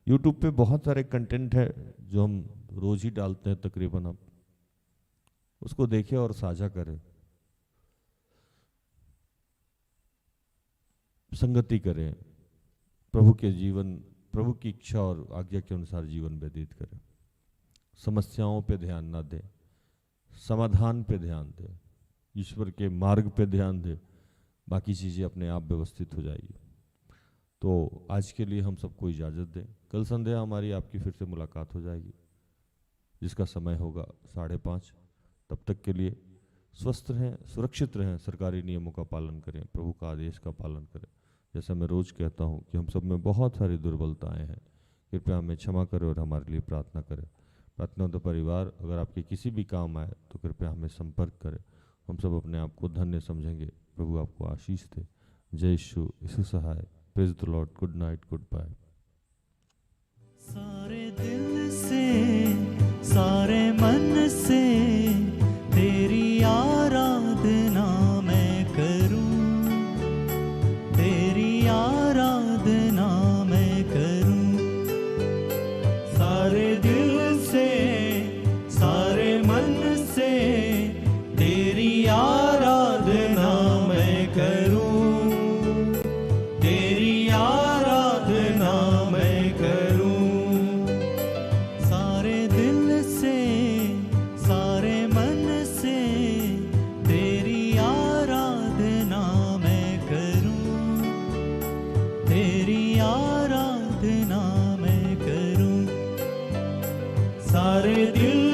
यूट्यूब पे बहुत सारे कंटेंट है जो हम रोज ही डालते हैं तकरीबन, आप उसको देखें और साझा करें, संगति करें, प्रभु के जीवन, प्रभु की इच्छा और आज्ञा के अनुसार जीवन व्यतीत करें। समस्याओं पे ध्यान ना दें, समाधान पे ध्यान दें। ईश्वर के मार्ग पे ध्यान दे, बाकी चीज़ें अपने आप व्यवस्थित हो जाएगी। तो आज के लिए हम सबको इजाज़त दें। कल संध्या हमारी आपकी फिर से मुलाकात हो जाएगी, जिसका समय होगा 5:30। तब तक के लिए स्वस्थ रहें, सुरक्षित रहें, सरकारी नियमों का पालन करें, प्रभु का आदेश का पालन करें। जैसा मैं रोज़ कहता हूँ कि हम सब में बहुत सारी दुर्बलताएं हैं, कृपया हमें क्षमा करें और हमारे लिए प्रार्थना करें। प्रार्थना तो परिवार अगर आपके किसी भी काम आए तो कृपया हमें संपर्क करें, हम सब अपने आप को धन्य समझेंगे। प्रभु आपको आशीष दे। जय यीशु सहाय। Praise the lord. Good night, good bye. सारे दिल से सारे मन से तेरी आराधना मैं करूं, तेरी आराधना मैं करूं। सारे दिल से सारे मन से तेरी आराधना मैं करूं, तेरी आराधना मैं करूं। सारे दिल से सारे मन से तेरी आराधना मैं करूं, तेरी आराधना मैं करूं। सारे दिल